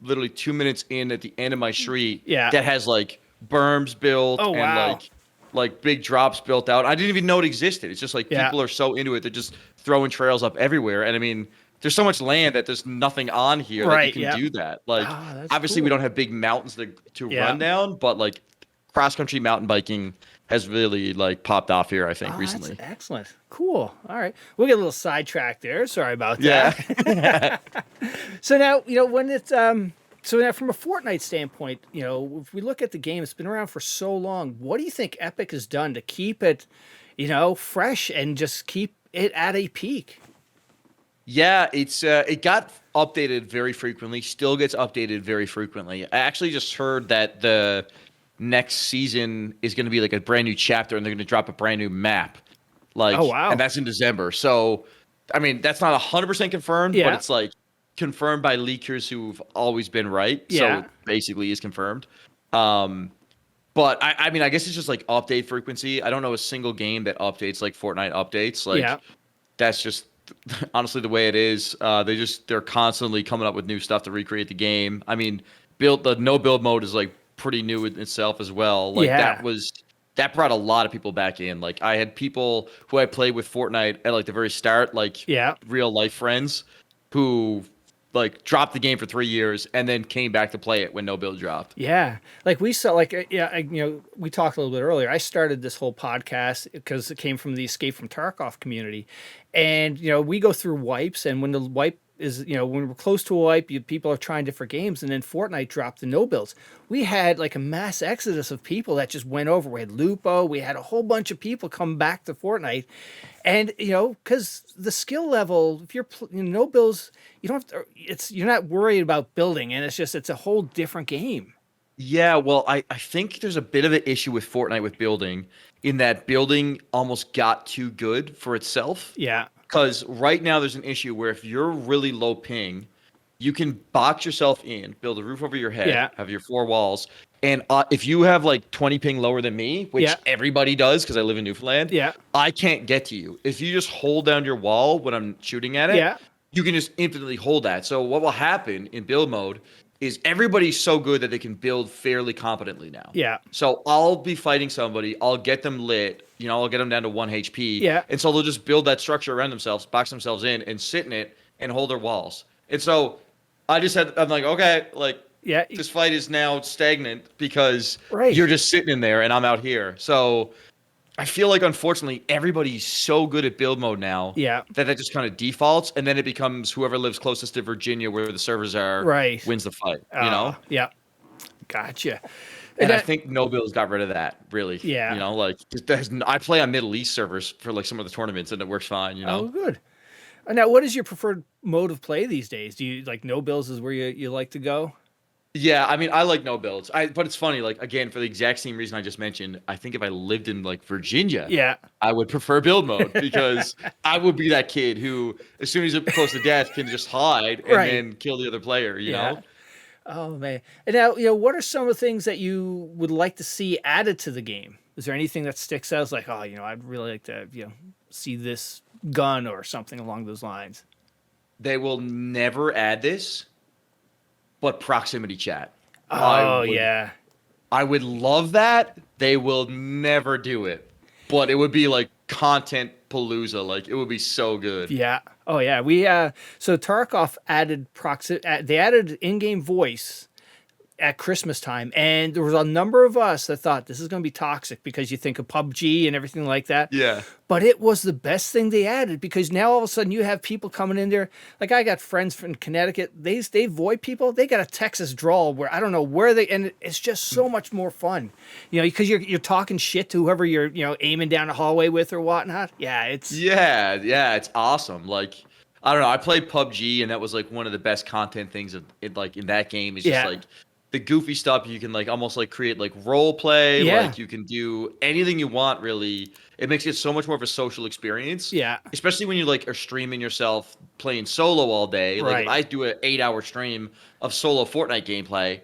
literally 2 minutes in at the end of my street Yeah. that has like berms built Oh and wow. like big drops built out. I didn't even know it existed. It's just like Yeah. people are so into it, they're just throwing trails up everywhere. And I mean, there's so much land that there's nothing on here that you Right. can Yeah. do that. Like Ah, that's obviously we cool. don't have big mountains to Yeah. run down, but like cross country mountain biking has really like popped off here, I think, Oh, recently. that's excellent. Cool. All right. We'll get a little sidetracked there. Sorry about Yeah. that. So now, when it's so now from a Fortnite standpoint, if we look at the game, it's been around for so long. What do you think Epic has done to keep it, fresh and just keep it at a peak? Yeah, it got updated very frequently, still gets updated very frequently. I actually just heard that the next season is going to be like a brand new chapter and they're going to drop a brand new map. Like Oh wow. and that's in December. So, I mean, that's not 100% confirmed, but Yeah. it's like confirmed by leakers who've always been right. So, Yeah. it basically is confirmed. Um but I mean, I guess it's just like update frequency. I don't know a single game that updates like Fortnite updates. Like Yeah. that's just honestly the way it is. They're constantly coming up with new stuff to recreate the game. I mean, the no build mode is like pretty new in itself as well. Like Yeah. that brought a lot of people back in. Like I had people who I played with Fortnite at like the very start, like Yeah. real life friends, who like dropped the game for 3 years and then came back to play it when no build dropped. Yeah, like we saw, like we talked a little bit earlier. I started this whole podcast because it came from the Escape from Tarkov community, and we go through wipes, and when the wipe is when we're close to a wipe, people are trying different games, and then Fortnite dropped the no builds. We had like a mass exodus of people that just went over. We had Lupo, we had a whole bunch of people come back to Fortnite, and because the skill level, if you're no builds, you don't have to, you're not worried about building, and it's a whole different game. Yeah, well, I think there's a bit of an issue with Fortnite with building, in that building almost got too good for itself. Yeah. Because right now there's an issue where if you're really low ping, you can box yourself in, build a roof over your head, Yeah. have your four walls, and if you have like 20 ping lower than me, which Yeah. everybody does because I live in Newfoundland, Yeah. I can't get to you. If you just hold down your wall when I'm shooting at it, Yeah. you can just infinitely hold that. So what will happen in build mode is everybody's so good that they can build fairly competently now. Yeah. So I'll be fighting somebody, I'll get them lit, I'll get them down to 1 HP. Yeah. And so they'll just build that structure around themselves, box themselves in, and sit in it and hold their walls. And so I'm like, okay, like Yeah. this fight is now stagnant because Right. you're just sitting in there and I'm out here. So I feel like unfortunately everybody's so good at build mode now Yeah. that just kind of defaults, and then it becomes whoever lives closest to Virginia where the servers are Right. wins the fight. You know? Yeah. Gotcha. And I that- think no builds got rid of that, really. Yeah. Like I play on Middle East servers for like some of the tournaments and it works fine, Oh, good. Now, what is your preferred mode of play these days? Do you like no builds is where you like to go? Yeah, I mean, I like no builds. But it's funny, like again, for the exact same reason I just mentioned, I think if I lived in like Virginia, Yeah. I would prefer build mode because I would be that kid who, as soon as it's close to death, can just hide and Right. then kill the other player, you know? Oh man. And now, what are some of the things that you would like to see added to the game? Is there anything that sticks out as like, oh, I'd really like to, see this gun or something along those lines? They will never add this, but proximity chat. Oh, yeah. I would love that. They will never do it, but it would be like content palooza. Like it would be so good. Yeah. Oh yeah. We so Tarkov added they added in-game voice at Christmas time, and there was a number of us that thought this is going to be toxic because you think of PUBG and everything like that. Yeah. But it was the best thing they added, because now all of a sudden you have people coming in there. Like I got friends from Connecticut. They VoIP people. They got a Texas drawl where I don't know where they, and it's just so much more fun, you know, because you're talking shit to whoever you're, you know, aiming down the hallway with or whatnot. Yeah, it's it's awesome. Like I don't know. I played PUBG, and that was like one of the best content things in that game is just like the goofy stuff. You can like almost like create like role play. Yeah. Like you can do anything you want, really. It makes it so much more of a social experience. Yeah. Especially when you like are streaming yourself playing solo all day. Like if Right. I do an 8-hour stream of solo Fortnite gameplay,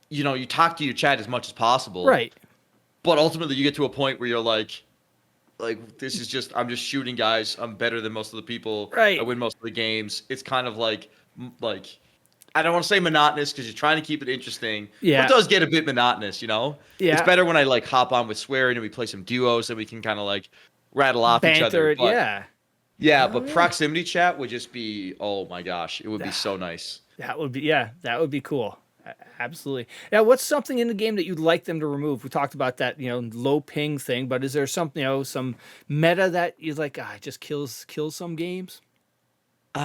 you know, you talk to your chat as much as possible. Right. But ultimately you get to a point where you're like this is just, I'm just shooting guys. I'm better than most of the people. Right. I win most of the games. It's kind of like I don't want to say monotonous because you're trying to keep it interesting. Yeah. But it does get a bit monotonous, you know? Yeah. It's better when I like hop on with Swearin and we play some duos and we can kind of like rattle off each other. But, yeah. Yeah, but proximity chat would just be, oh my gosh, it would be so nice. That would be cool. Absolutely. Now, what's something in the game that you'd like them to remove? We talked about that, you know, low ping thing, but is there something, you know, some meta that you're like, it just kills some games? You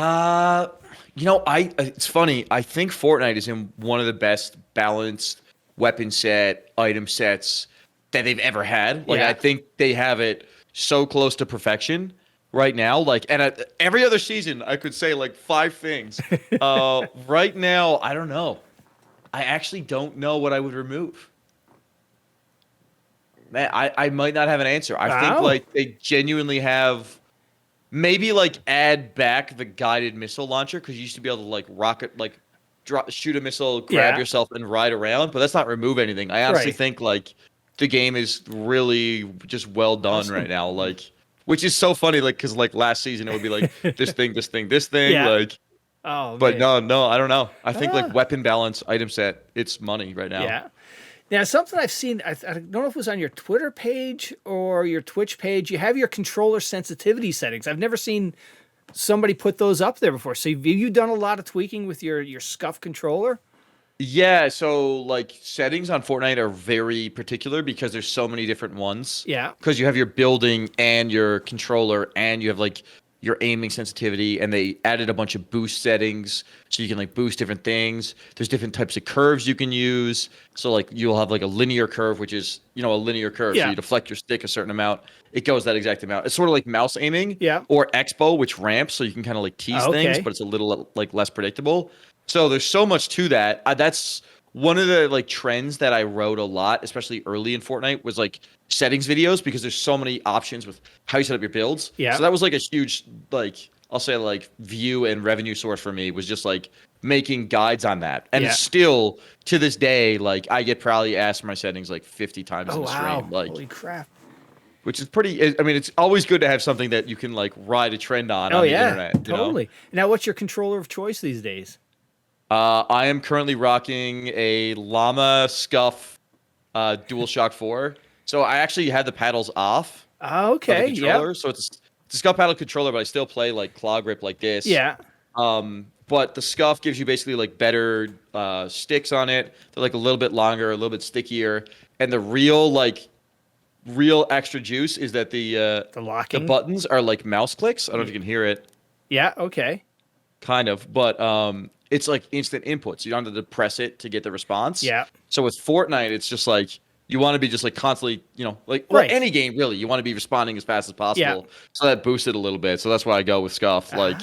know, it's funny. I think Fortnite is in one of the best balanced weapon set, item sets that they've ever had. Like, I think they have it so close to perfection right now. Like, and every other season, I could say like 5 things. Right now, I don't know. I actually don't know what I would remove. Man, I might not have an answer. I think like they genuinely have. Maybe like add back the guided missile launcher, because you used to be able to like shoot a missile, grab yourself, and ride around. But that's not remove anything. I honestly think like the game is really just well done right now. Like, which is so funny. Like, because like last season it would be like this thing, this thing, this thing. Yeah. Like, but man. no, I don't know. I think like weapon balance, item set, it's money right now. Yeah. Now, something I've seen, I don't know if it was on your Twitter page or your Twitch page, you have your controller sensitivity settings. I've never seen somebody put those up there before. So have you done a lot of tweaking with your Scuff controller? Yeah, so like settings on Fortnite are very particular because there's so many different ones. Yeah. Because you have your building and your controller, and you have like your aiming sensitivity, and they added a bunch of boost settings so you can like boost different things. There's different types of curves you can use. So like you'll have like a linear curve, which is, you know, a linear curve. So you deflect your stick a certain amount, it goes that exact amount. It's sort of like mouse aiming. Yeah. Or Expo, which ramps, so you can kind of like tease things, but it's a little like less predictable. So there's so much to that. That's one of the like trends that I wrote a lot, especially early in Fortnite, was like settings videos, because there's so many options with how you set up your builds. Yeah. So that was like a huge, like, I'll say like view and revenue source for me, was just like making guides on that. And it's still to this day, like I get probably asked for my settings like 50 times in the stream. Like, holy crap. Which is pretty, I mean, it's always good to have something that you can like ride a trend on the internet. Totally. You know? Now, what's your controller of choice these days? I am currently rocking a Llama Scuff DualShock 4. So I actually had the paddles off. Okay, yeah. So it's a Scuff paddle controller, but I still play like claw grip like this. Yeah. But the Scuff gives you basically like better sticks on it. They're like a little bit longer, a little bit stickier, and the real extra juice is that the locking, the buttons are like mouse clicks. I don't know if you can hear it. Yeah. Okay. Kind of, but it's like instant input, so you don't have to press it to get the response. Yeah. So with Fortnite, it's just like you want to be just like constantly, you know, like or any game really, you want to be responding as fast as possible. Yeah. So that boosted a little bit. So that's why I go with Scuff. Like,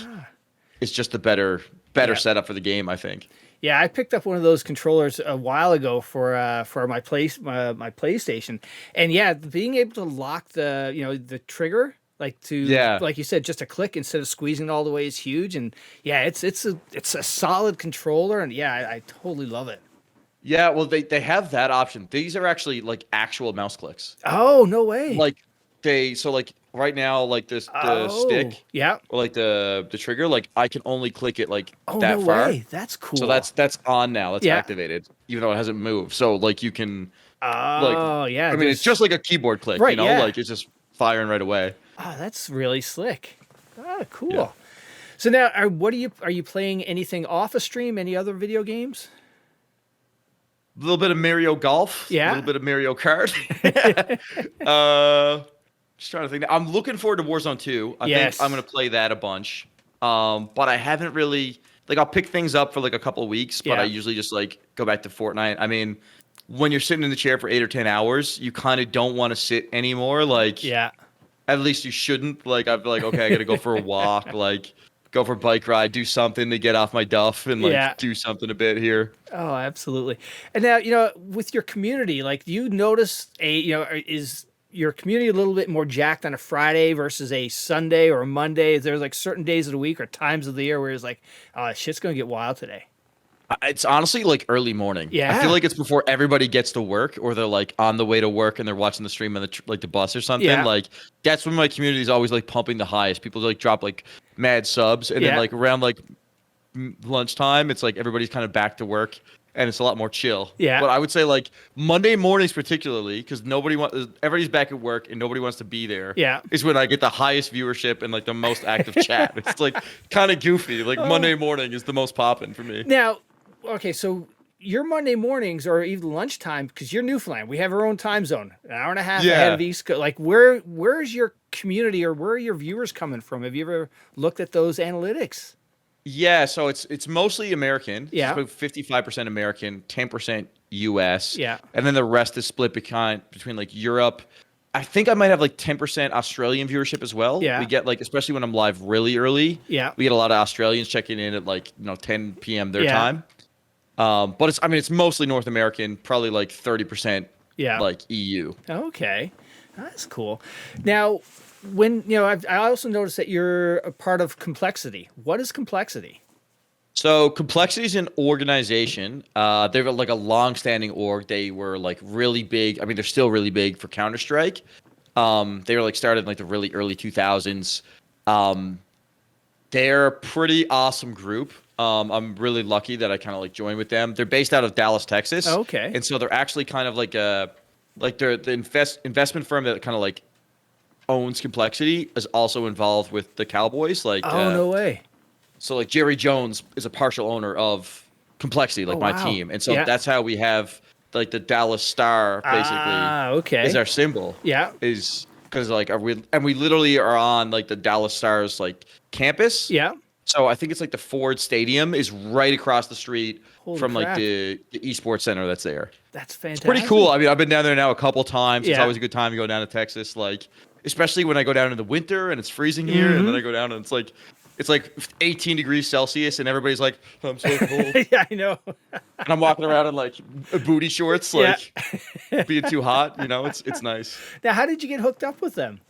it's just a better setup for the game, I think. Yeah, I picked up one of those controllers a while ago for my PlayStation, and being able to lock the trigger, like like you said, just a click instead of squeezing it all the way is huge. And it's a solid controller, and I totally love it. Yeah, well, they have that option. These are actually like actual mouse clicks. Oh, no way! Like right now, like the stick, or like the trigger, like I can only click it like that no far. Way. That's cool. So that's on now. That's activated, even though it hasn't moved. So like you can. I mean, it's just like a keyboard click, right, like it's just firing right away. Oh, that's really slick. Oh, cool. Yeah. So now, are you playing anything off a stream? Any other video games? A little bit of Mario Golf, a Yeah. little bit of Mario Kart. Just trying to think. I'm looking forward to Warzone 2. I think I'm Yes. gonna play that a bunch. But I haven't really like I'll pick things up for like a couple of weeks, but I Yeah. usually just like go back to Fortnite. I mean, when you're sitting in the chair for 8 or 10 hours, you kind of don't want to sit anymore. Like Yeah. at least you shouldn't. Like I'd be like, okay, I gotta go for a walk, like go for a bike ride, do something to get off my duff and like Yeah. do something a bit here. Oh, absolutely. And now, with your community, like, do you notice is your community a little bit more jacked on a Friday versus a Sunday or a Monday? Is there like certain days of the week or times of the year where it's like, oh, shit's gonna get wild today? It's honestly like early morning. I feel Yeah. like it's before everybody gets to work, or they're like on the way to work and they're watching the stream on the bus or something. Yeah. Like that's when my community is always like pumping the highest. People like drop like mad subs, and then Yeah. like around like lunchtime, it's like everybody's kind of back to work and it's a lot more chill. Yeah. But I would say like Monday mornings particularly, because everybody's back at work and nobody wants to be there. Yeah. Is when I get the highest viewership and like the most active chat. It's like kind of goofy. Like Monday morning is the most popping for me. Now, okay, so your Monday mornings or even lunchtime, because you're Newfoundland, we have our own time zone, an hour and a half ahead of East Coast. Like, where's your community or where are your viewers coming from? Have you ever looked at those analytics? Yeah, so it's mostly American. Yeah. It's about 55% American, 10% US. Yeah. And then the rest is split between like Europe. I think I might have like 10% Australian viewership as well. Yeah. We get like, especially when I'm live really early. Yeah. We get a lot of Australians checking in at like, 10 p.m. their Yeah. time. But it's mostly North American, probably like 30% Yeah. like EU. Okay, that's cool. Now, I also noticed that you're a part of Complexity. What is Complexity? So Complexity is an organization. They're like a long-standing org. They were like really big. I mean, they're still really big for Counter-Strike. They were like started in like the really early 2000s. They're a pretty awesome group. I'm really lucky that I kind of like joined with them. They're based out of Dallas, Texas. Okay. And so they're actually kind of like they're the investment firm that kind of like owns Complexity is also involved with the Cowboys. Like, No way. so like Jerry Jones is a partial owner of Complexity, like my wow. team, and so Yeah. that's how we have like the Dallas Star basically Okay. is our symbol. Yeah. Is because like we literally are on like the Dallas Stars like campus. Yeah. So I think it's like the Ford Stadium is right across the street Holy from crap. like the Esports Center that's there. That's fantastic. Pretty cool. I mean, I've been down there now a couple times. It's Yeah. always a good time to go down to Texas, like especially when I go down in the winter and it's freezing here, and then I go down and it's like 18 degrees Celsius, and everybody's like, I'm so cold. Yeah, I know. And I'm walking around in like booty shorts, like being too hot. It's nice. Now, how did you get hooked up with them?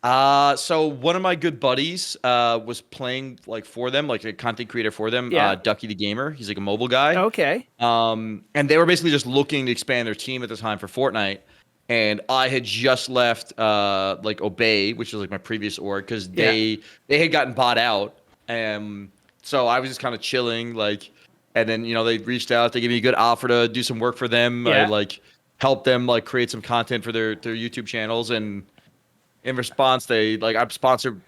So one of my good buddies was playing like for them, like a content creator for them, Yeah. Ducky the Gamer. He's like a mobile guy. Okay. And they were basically just looking to expand their team at the time for Fortnite. And I had just left like Obey, which was like my previous org, because they had gotten bought out. So I was just kind of chilling, like, and then they reached out, they gave me a good offer to do some work for them. Yeah. I like helped them like create some content for their YouTube channels, and in response they like I'm sponsored,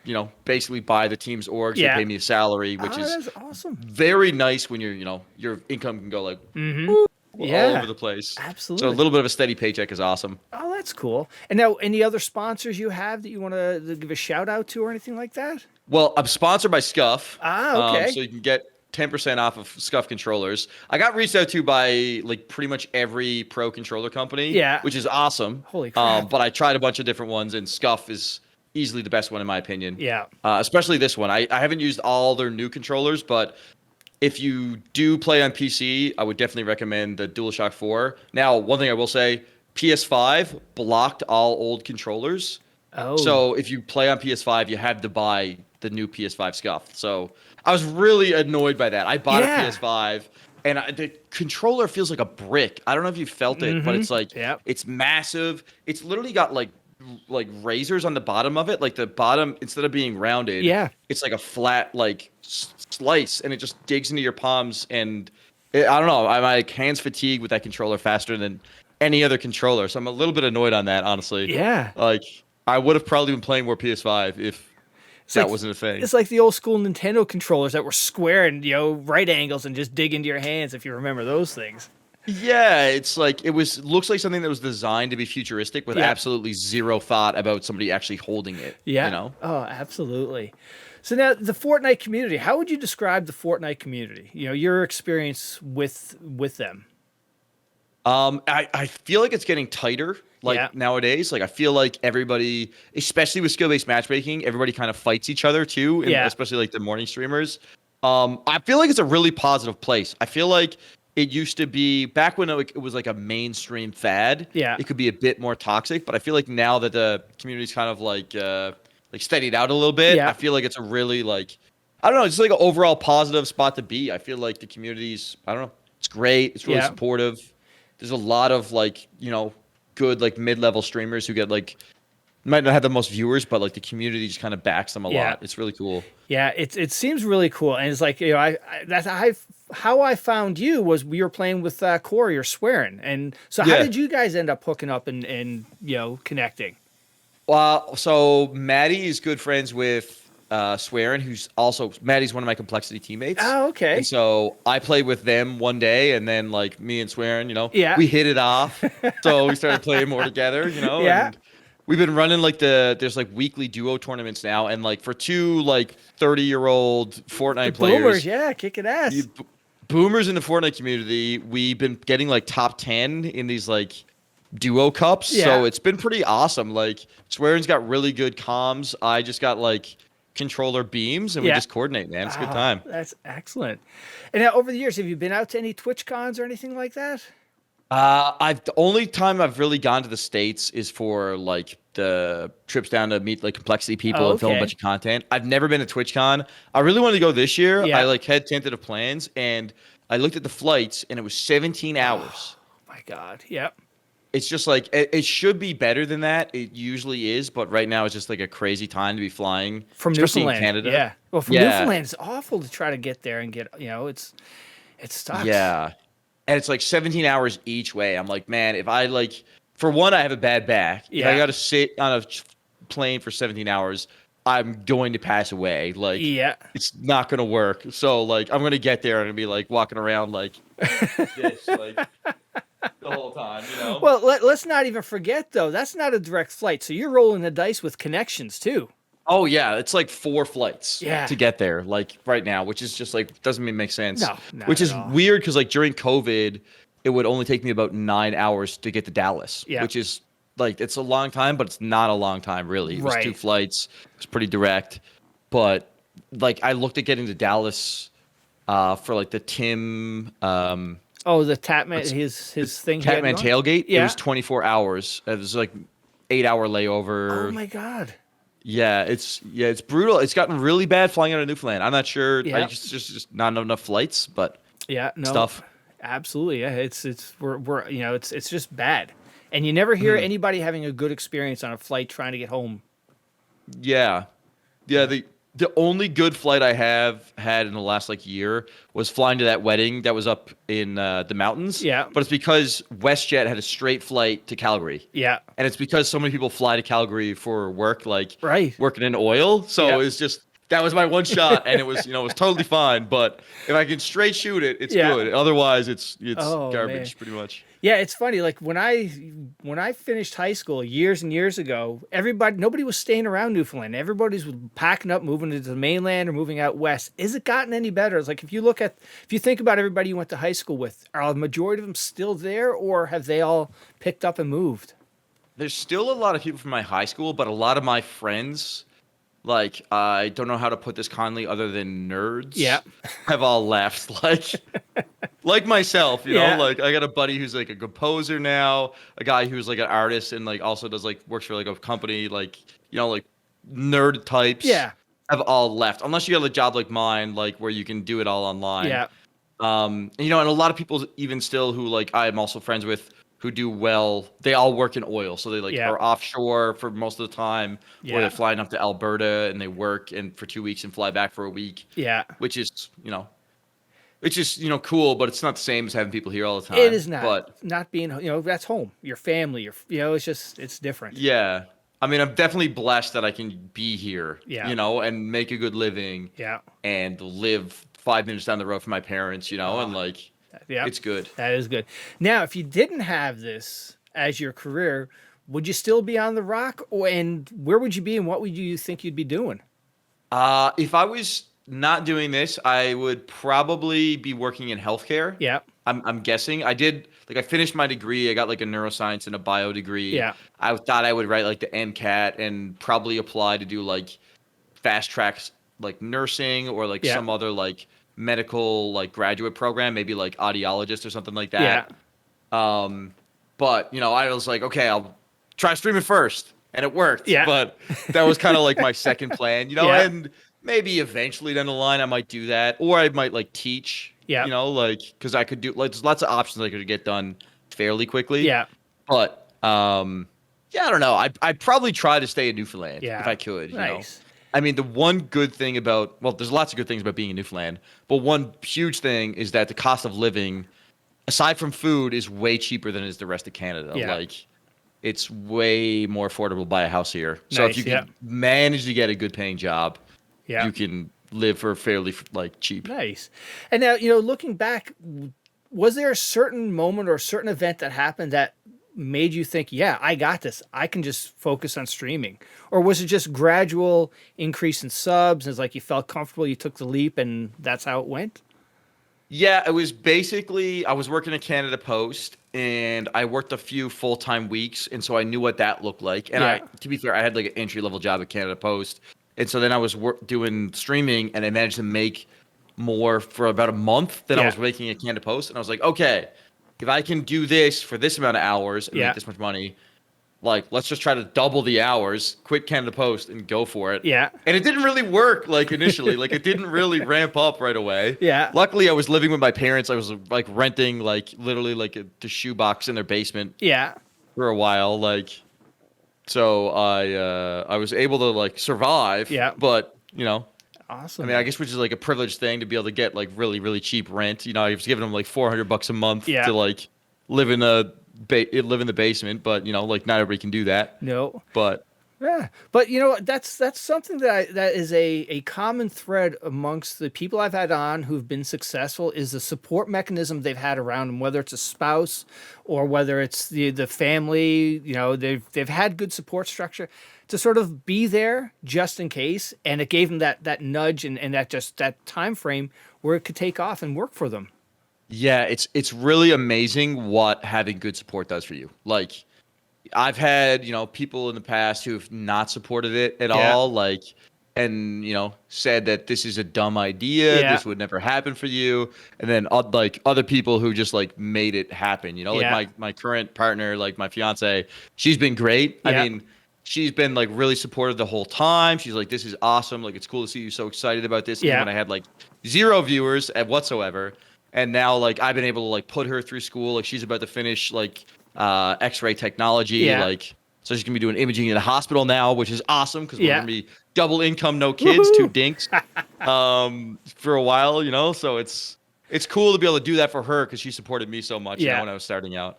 basically by the team's orgs. Yeah. They pay me a salary, which is that's awesome. very nice when your income can go like Yeah. all over the place. Absolutely. So a little bit of a steady paycheck is awesome. Oh, that's cool. And now, any other sponsors you have that you want to give a shout out to or anything like that? Well, I'm sponsored by Scuff. Okay. So you can get 10% off of Scuff controllers. I got reached out to by like pretty much every pro controller company. Yeah. Which is awesome. Holy crap. But I tried a bunch of different ones, and Scuff is easily the best one in my opinion. Yeah. Especially this one. I haven't used all their new controllers, but if you do play on PC, I would definitely recommend the DualShock 4. Now, one thing I will say, PS5 blocked all old controllers. Oh. So if you play on PS5, you have to buy the new PS5 Scuff. So I was really annoyed by that. I bought a PS5, and the controller feels like a brick. I don't know if you felt it, but it's like it's massive. It's literally got like razors on the bottom of it. Like the bottom, instead of being rounded, it's like a flat like slice, and it just digs into your palms. And I don't know. I'm like hands fatigued with that controller faster than any other controller. So I'm a little bit annoyed on that, honestly. Yeah. Like I would have probably been playing more PS5 if that wasn't a thing. It's like the old school Nintendo controllers that were square and right angles and just dig into your hands if you remember those things. Yeah, it's like looks like something that was designed to be futuristic with absolutely zero thought about somebody actually holding it. Yeah. You know? Oh, absolutely. So now the Fortnite community, how would you describe the Fortnite community? Your experience with them. I feel like it's getting tighter nowadays. Like I feel like everybody, especially with skill-based matchmaking, everybody kind of fights each other too, and especially like the morning streamers. I feel like it's a really positive place. I feel like it used to be back when it was like a mainstream fad. Yeah. It could be a bit more toxic, but I feel like now that the community's kind of like steadied out a little bit, I feel like it's a really like, I don't know, it's like an overall positive spot to be. I feel like the community's, I don't know, it's great. It's really supportive. There's a lot of like, good like mid-level streamers who get like, might not have the most viewers, but like the community just kind of backs them a lot. It's really cool. Yeah, it seems really cool, and it's like how I found you was we were playing with Corey or Swearin, and so how did you guys end up hooking up and connecting? Well, so Maddy is good friends with Swearin, who's also Maddy's one of my complexity teammates. Oh, okay. And so I played with them one day, and then like me and Swearin, we hit it off. So we started playing more together, And we've been running like there's like weekly duo tournaments now, and like for two like 30-year-old Fortnite players, boomers, kicking ass. Boomers in the Fortnite community, we've been getting like top 10 in these like duo cups. So it's been pretty awesome. Like Swearin's got really good comms. I just got like controller beams, and we just coordinate, man. It's a good time. That's excellent. And now over the years, have you been out to any TwitchCons or anything like that? The only time I've really gone to the States is for like the trips down to meet like complexity people and film a bunch of content. I've never been to TwitchCon. I really wanted to go this year. I like had tentative plans, and I looked at the flights, and it was 17 hours. Oh my God. Yep. It's just like it should be better than that. It usually is, but right now it's just like a crazy time to be flying from Newfoundland. In Canada. Yeah. Well, from Newfoundland, it's awful to try to get there and get. It sucks. Yeah. And it's like 17 hours each way. I'm like, man, if I like, for one, I have a bad back. If I got to sit on a plane for 17 hours, I'm going to pass away. Like, it's not going to work. So, like, I'm going to get there and be like walking around like this, like the whole time, Well, let's not even forget, though, that's not a direct flight. So you're rolling the dice with connections, too. Oh, yeah. It's like 4 flights to get there, like right now, which is just like, doesn't even make sense. No, which is weird because like during COVID, it would only take me about 9 hours to get to Dallas, which is like, it's a long time, but it's not a long time, really. It was 2 flights. It's pretty direct. But like, I looked at getting to Dallas for like the Tim. The Tapman, his thing. Tapman tailgate. Yeah. It was 24 hours. It was like 8-hour layover. Oh, my God. Yeah, it's brutal. It's gotten really bad flying out of Newfoundland. I'm not sure. It's just not enough flights, but stuff. Absolutely. Yeah, it's it's just bad, and you never hear anybody having a good experience on a flight trying to get home. Yeah. The only good flight I have had in the last like year was flying to that wedding that was up in the mountains. Yeah. But it's because WestJet had a straight flight to Calgary. Yeah. And it's because so many people fly to Calgary for work, like working in oil. So it's just, that was my one shot, and it was, it was totally fine. But if I can straight shoot it, it's good. Otherwise, it's garbage, pretty much. Yeah, it's funny. Like when I finished high school years and years ago, nobody was staying around Newfoundland. Everybody's packing up, moving to the mainland or moving out west. Is it gotten any better? It's like if you think about everybody you went to high school with, are the majority of them still there, or have they all picked up and moved? There's still a lot of people from my high school, but a lot of my friends, like, I don't know how to put this kindly other than nerds, have all left. Like myself, like I got a buddy who's like a composer now, a guy who's like an artist and like also does like works for like a company, like, like nerd types have all left. Unless you have a job like mine, like where you can do it all online. Yeah. And a lot of people even still who like I'm also friends with who do well, they all work in oil. So they like are offshore for most of the time, or they're flying up to Alberta and they work for 2 weeks and fly back for a week. Yeah. Which is, it's just, cool, but it's not the same as having people here all the time. It is not. But not being, that's home, your family, it's different. Yeah. I mean, I'm definitely blessed that I can be here, Yeah. you know, and make a good living Yeah. and live 5 minutes down the road from my parents, you know, and Oh, like yeah. it's good. That is good. Now, if you didn't have this as your career, would you still be on the rock? And where would you be and what would you think you'd be doing? If I was not doing this, I would probably be working in healthcare. Yeah. I'm guessing. I finished my degree. I got like a neuroscience and a bio degree. Yeah. I thought I would write like the MCAT and probably apply to do like fast tracks like nursing or like Yeah. some other like medical like graduate program, maybe like audiologist or something like Yeah. that. Um, but you know, I was like, okay, I'll try streaming first, and it worked. Yeah. But that was kind of like my second plan, you know, Yeah. and maybe eventually down the line I might do that, or I might like teach, Yeah. you know, like because I could do like there's lots of options I could get done fairly quickly. Yeah. But yeah, I don't know. I'd probably try to stay in Newfoundland Yeah. if I could, you know. Nice. I mean, the one good thing about, well, there's lots of good things about being in Newfoundland, but one huge thing is that the cost of living, aside from food, is way cheaper than is the rest of Canada. Yeah. Like, it's way more affordable to buy a house here. So Nice, if you yeah. can manage to get a good paying job, Yeah. you can live for fairly like cheap. Nice. And now, looking back, was there a certain moment or a certain event that happened that made you think, yeah, I got this. I can just focus on streaming? Or was it just gradual increase in subs? And it's like you felt comfortable, you took the leap, and that's how it went? Yeah, it was basically I was working at Canada Post and I worked a few full-time weeks and so I knew what that looked like. And Yeah. to be fair, I had like an entry-level job at Canada Post. And so then I was doing streaming and I managed to make more for about a month than I Yeah. was making at Canada Post. And I was like, okay, if I can do this for this amount of hours and Yeah. make this much money, like let's just try to double the hours, quit Canada Post and go for it. Yeah. And it didn't really work like initially. Like it didn't really ramp up right away. Yeah. Luckily I was living with my parents. I was like renting like literally like the shoebox in their basement Yeah. for a while. Like so I was able to like survive. Yeah. But you know, Awesome. I mean, I guess which is like a privileged thing to be able to get like really, really cheap rent. You know, I was giving them like $400 a month Yeah. to like live in live in the basement, but you know, like not everybody can do that. No. But Yeah, but what? That's something that is a common thread amongst the people I've had on who've been successful is the support mechanism they've had around them, whether it's a spouse or whether it's the family. They've had good support structure to sort of be there just in case, and it gave them that nudge and that time frame where it could take off and work for them. yeah, it's really amazing what having good support does for you. Like I've had, you know, people in the past who've not supported it at Yeah. all, like, and, you know, said that this is a dumb idea, Yeah. this would never happen for you. And then, like, other people who just, like, made it happen, you know, Yeah. like my current partner, like my fiance, she's been great. Yeah. I mean, she's been, like, really supportive the whole time. She's like, this is awesome. Like, it's cool to see you so excited about this. Even Yeah. when I had, like, 0 viewers at whatsoever. And now, like, I've been able to, like, put her through school. Like, she's about to finish, like, X-ray technology, Yeah. like so she's gonna be doing imaging in a hospital now, which is awesome because we're Yeah. gonna be double income, no kids, Woohoo! 2 dinks, for a while, you know. So it's cool to be able to do that for her because she supported me so much, you Yeah. know, when I was starting out.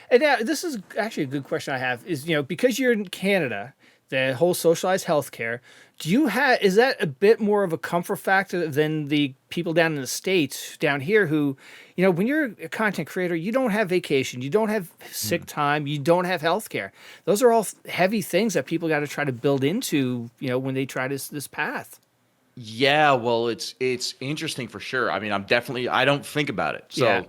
And now this is actually a good question I have is, because you're in Canada, the whole socialized healthcare, is that a bit more of a comfort factor than the people down in the States down here who, when you're a content creator, you don't have vacation, you don't have sick time, you don't have healthcare. Those are all heavy things that people got to try to build into, when they try this path. Yeah, well, it's interesting for sure. I mean, I don't think about it, so. Yeah.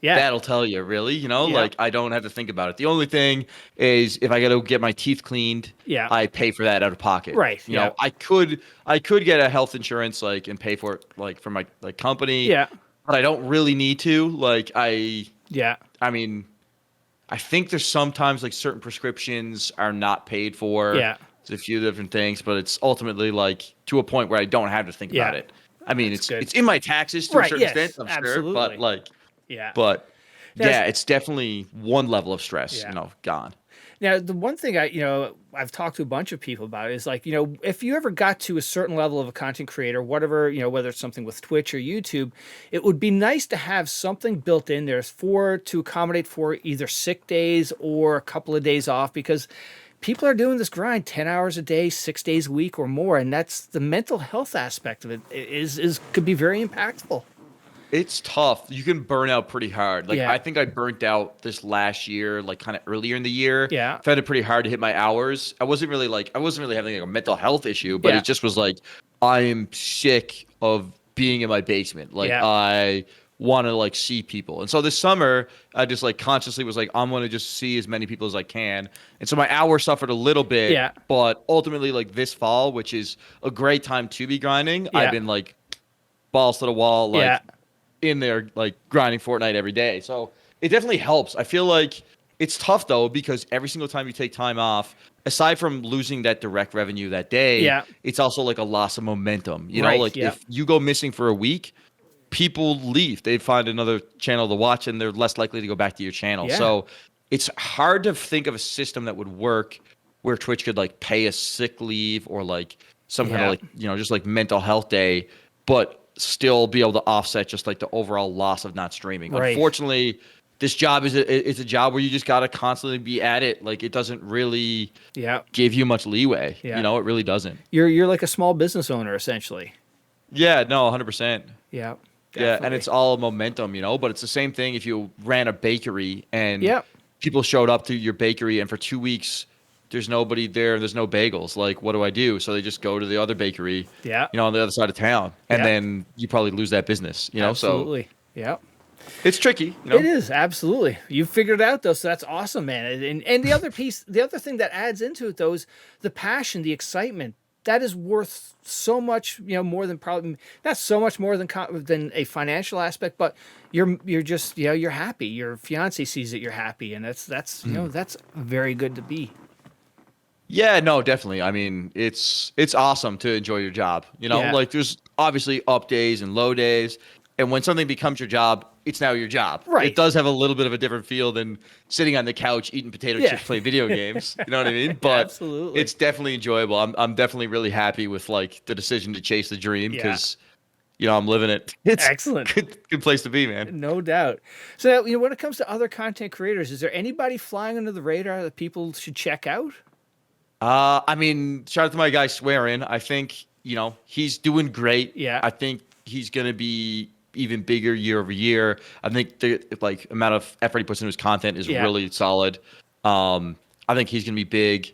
Yeah. That'll tell you, really. You know, Yeah. like I don't have to think about it. The only thing is if I got to get my teeth cleaned, Yeah. I pay for that out of pocket. Right, You yeah. know, I could get a health insurance like and pay for it like from my like company. Yeah. But I don't really need to. Like Yeah. I mean, I think there's sometimes like certain prescriptions are not paid for. Yeah. It's a few different things, but it's ultimately like to a point where I don't have to think Yeah. about it. I mean, That's good. it's in my taxes to a Right, certain yes, extent, I'm sure, absolutely. but like. Yeah. But Now, yeah, it's definitely one level of stress, Yeah. you know, gone. Now, the one thing I've talked to a bunch of people about is like, if you ever got to a certain level of a content creator, whatever, whether it's something with Twitch or YouTube, it would be nice to have something built in there to accommodate for either sick days or a couple of days off, because people are doing this grind 10 hours a day, 6 days a week or more. And that's the mental health aspect of it is could be very impactful. It's tough. You can burn out pretty hard. Like Yeah. I think I burnt out this last year, like kind of earlier in the year. Yeah. Found it pretty hard to hit my hours. I wasn't really having like a mental health issue, but Yeah. it just was like I am sick of being in my basement. Like Yeah. I want to like see people. And so this summer, I just like consciously was like, I'm gonna just see as many people as I can. And so my hours suffered a little bit. Yeah. But ultimately, like this fall, which is a great time to be grinding, Yeah. I've been like balls to the wall, like Yeah. in there like grinding Fortnite every day. So it definitely helps. I feel like it's tough though because every single time you take time off, aside from losing that direct revenue that day, Yeah. it's also like a loss of momentum. You know, Right, like yeah. if you go missing for a week, people leave. They find another channel to watch and they're less likely to go back to your channel. Yeah. So it's hard to think of a system that would work where Twitch could like pay a sick leave or like some kind Yeah. of like, you know, just like mental health day, but still be able to offset just like the overall loss of not streaming. Right. Unfortunately, this job is a job where you just got to constantly be at it. Like it doesn't really Yeah. give you much leeway. Yeah. You know, it really doesn't. You're like a small business owner essentially. Yeah, no, 100%. Yeah. Yeah, and Definitely. it's all momentum, you know, but it's the same thing if you ran a bakery and Yeah. people showed up to your bakery and for 2 weeks there's nobody there, there's no bagels. Like, what do I do? So they just go to the other bakery, Yeah. you know, on the other side of town. And Yeah. then you probably lose that business, you know? Absolutely. Yeah. So it's tricky, you know? It is, absolutely. You figured it out though, so that's awesome, man. And the other piece, the other thing that adds into it though is the passion, the excitement. That is worth so much, you know, more than probably not so much more than a financial aspect, but you're just, you know, you're happy. Your fiance sees that you're happy, and that's you know, that's very good to be. Yeah, no, definitely. I mean, it's awesome to enjoy your job. You know, Yeah. like there's obviously up days and low days. And when something becomes your job, it's now your job. Right. It does have a little bit of a different feel than sitting on the couch eating potato Yeah. chips playing video games. You know what I mean? But Absolutely. it's definitely enjoyable. I'm definitely really happy with like the decision to chase the dream Yeah. because you know I'm living it. It's Excellent. good place to be, man. No doubt. So, you know, when it comes to other content creators, is there anybody flying under the radar that people should check out? I mean, shout out to my guy Swearin. I think, you know, he's doing great. Yeah. I think he's gonna be even bigger year over year. I think the like amount of effort he puts into his content is Yeah. really solid. I think he's gonna be big.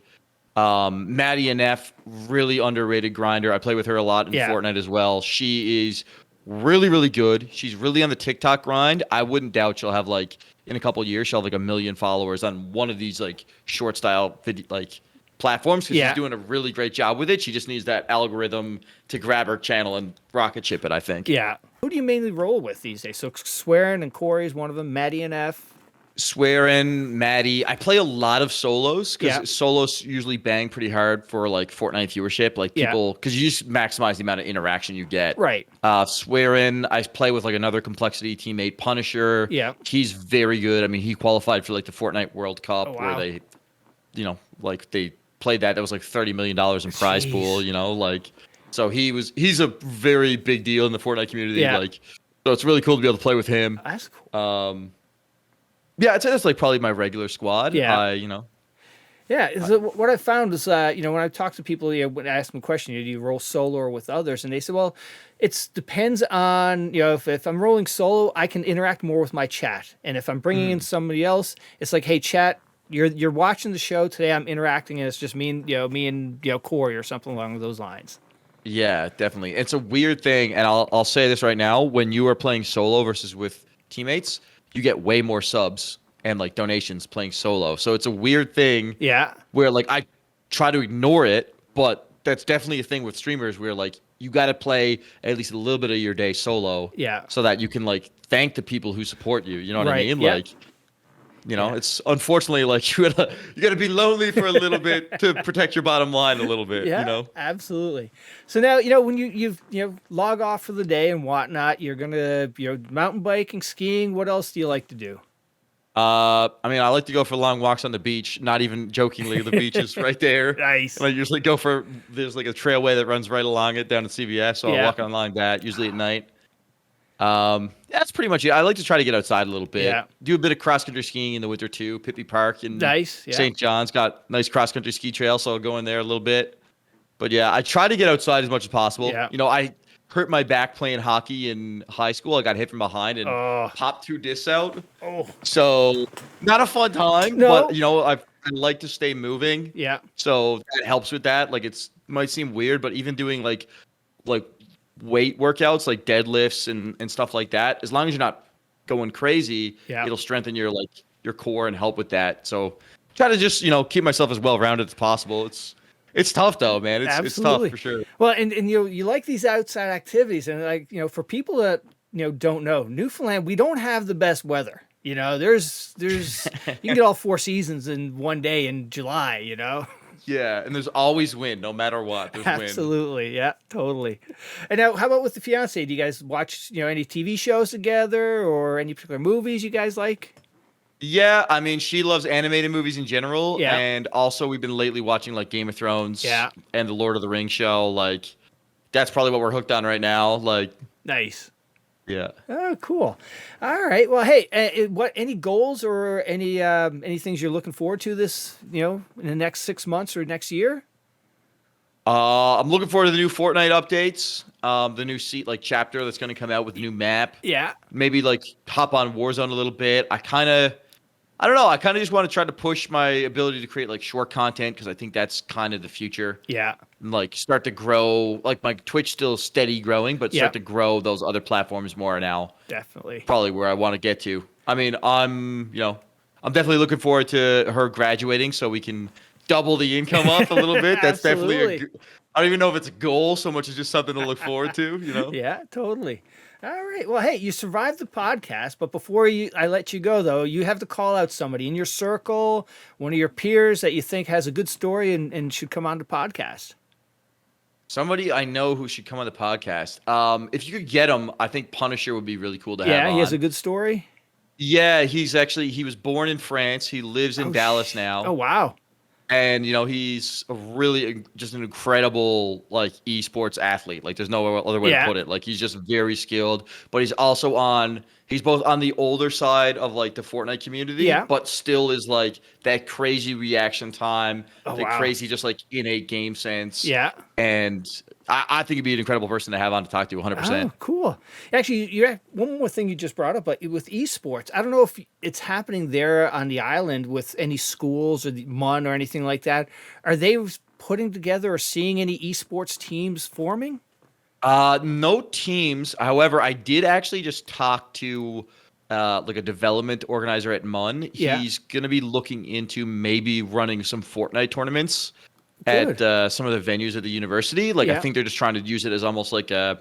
Maddy and F, really underrated grinder. I play with her a lot in Yeah. Fortnite as well. She is really, really good. She's really on the TikTok grind. I wouldn't doubt she'll have like in a couple of years, she'll have like 1 million followers on one of these like short style like platforms because Yeah. she's doing a really great job with it. She just needs that algorithm to grab her channel and rocket ship it, I think. Yeah. Who do you mainly roll with these days? So Swearin and Corey is one of them. Maddie and F. Swearin, Maddy. I play a lot of solos because Yeah. solos usually bang pretty hard for like Fortnite viewership. Like Yeah. people, because you just maximize the amount of interaction you get. Right. Swearin, I play with like another Complexity teammate, Punisher. Yeah. He's very good. I mean, he qualified for like the Fortnite World Cup Oh, where wow. they, you know, like they played that. That was like $30 million in prize Jeez. pool, you know, like, so he's a very big deal in the Fortnite community. Yeah. Like, so it's really cool to be able to play with him. That's cool. Yeah, I'd say that's like probably my regular squad. Yeah. You know, Yeah, so what I found is, you know, when I talk to people, you know, when I ask them a question, do you roll solo or with others? And they say, well, it depends on, you know, if I'm rolling solo, I can interact more with my chat. And if I'm bringing in somebody else, it's like, hey, chat, you're watching the show today. I'm interacting, and it's just me and Corey or something along those lines. yeah, definitely. It's a weird thing, and I'll say this right now: when you are playing solo versus with teammates, you get way more subs and like donations playing solo. So it's a weird thing. Yeah, Where like I try to ignore it, but that's definitely a thing with streamers where like you got to play at least a little bit of your day solo, Yeah. so that you can like thank the people who support you. You know what I Right, mean? yeah. Like, you know, Yeah. it's unfortunately like you gotta be lonely for a little bit to protect your bottom line a little bit. yeah, You know? absolutely. So now, you know, when you log off for the day and whatnot, you're gonna mountain biking, skiing. What else do you like to do? I mean, I like to go for long walks on the beach. Not even jokingly, the beach is right there. Nice. And I usually go there's like a trailway that runs right along it down to CVS, so Yeah. I'll walk along that usually at night. That's pretty much it. I like to try to get outside a little bit. Yeah. Do a bit of cross country skiing in the winter too. Pippi Park in Nice. Yeah. St. John's got nice cross country ski trail, so I'll go in there a little bit. But yeah, I try to get outside as much as possible. Yeah. You know, I hurt my back playing hockey in high school. I got hit from behind and popped 2 discs out. Oh. So not a fun time, No. but you know, I like to stay moving. Yeah. So that helps with that. Like might seem weird, but even doing like weight workouts like deadlifts and stuff like that, as long as you're not going crazy, it'll strengthen your core and help with that. So try to just, you know, keep myself as well rounded as possible. It's tough though, man. It's tough for sure. Well, and you like these outside activities, and like, you know, for people that, you know, don't know, Newfoundland, we don't have the best weather. You know, there's you can get all 4 seasons in one day in July, you know. Yeah, and there's always wind, no matter what. There's Absolutely, yeah, totally. And now, how about with the fiance? Do you guys watch, you know, any TV shows together or any particular movies you guys like? Yeah, I mean, she loves animated movies in general, Yeah. and also we've been lately watching like Game of Thrones, and the Lord of the Rings show. Like, that's probably what we're hooked on right now. Like, nice. Yeah. Oh, cool. All right. Well, hey, any goals or any things you're looking forward to this, you know, in the next 6 months or next year? I'm looking forward to the new Fortnite updates. The new chapter that's going to come out with the new map. Yeah. Maybe like hop on Warzone a little bit. I don't know. I kind of just want to try to push my ability to create like short content because I think that's kind of the future. Yeah. And, like start to grow. Like my Twitch still steady growing, but start to grow those other platforms more now. Definitely. Probably where I want to get to. I mean, I'm definitely looking forward to her graduating so we can double the income up a little bit. That's definitely I don't even know if it's a goal so much as just something to look forward to, you know? Yeah, totally. All right. Well, hey, you survived the podcast, but before I let you go, though, you have to call out somebody in your circle, one of your peers that you think has a good story and should come on the podcast. Somebody I know who should come on the podcast. If you could get him, I think Punisher would be really cool to have on. Yeah, he has a good story? Yeah, he was born in France. He lives in Dallas now. Oh, wow. And, you know, he's just an incredible, like, esports athlete. Like, there's no other way to put it. Like, he's just very skilled. But he's both on the older side of, like, the Fortnite community. But still is, like, that crazy reaction time. Crazy, just, like, innate game sense. Yeah. And I think he'd be an incredible person to have on to talk to 100%. Oh, cool. Actually, one more thing you just brought up, but with esports, I don't know if it's happening there on the island with any schools or the MUN or anything like that. Are they putting together or seeing any esports teams forming? No teams. However, I did actually just talk to like a development organizer at MUN. Yeah. He's going to be looking into maybe running some Fortnite tournaments Good. at some of the venues at the university. Like, I think they're just trying to use it as almost like a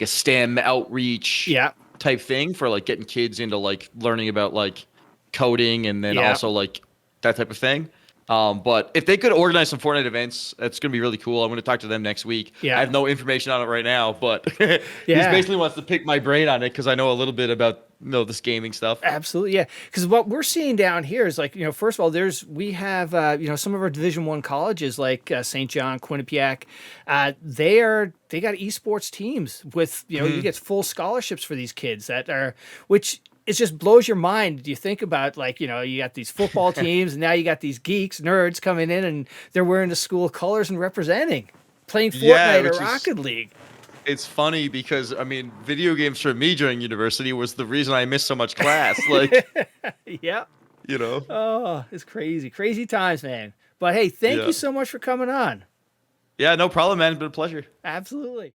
STEM outreach type thing for like getting kids into like learning about like coding and then also like that type of thing. But if they could organize some Fortnite events, that's going to be really cool. I'm going to talk to them next week. Yeah. I have no information on it right now, but he basically wants to pick my brain on it because I know a little bit about this gaming stuff. Absolutely, yeah. Because what we're seeing down here is like, first of all, we have some of our Division I colleges like St. John, Quinnipiac. They got esports teams with you get full scholarships for these kids which. It just blows your mind. You think about like, you got these football teams and now you got these geeks, nerds coming in and they're wearing the school colors and representing, playing Fortnite or Rocket League. It's funny because, I mean, video games for me during university was the reason I missed so much class. Like, yeah. Oh, it's crazy. Crazy times, man. But hey, thank you so much for coming on. Yeah, no problem, man. It's been a pleasure. Absolutely.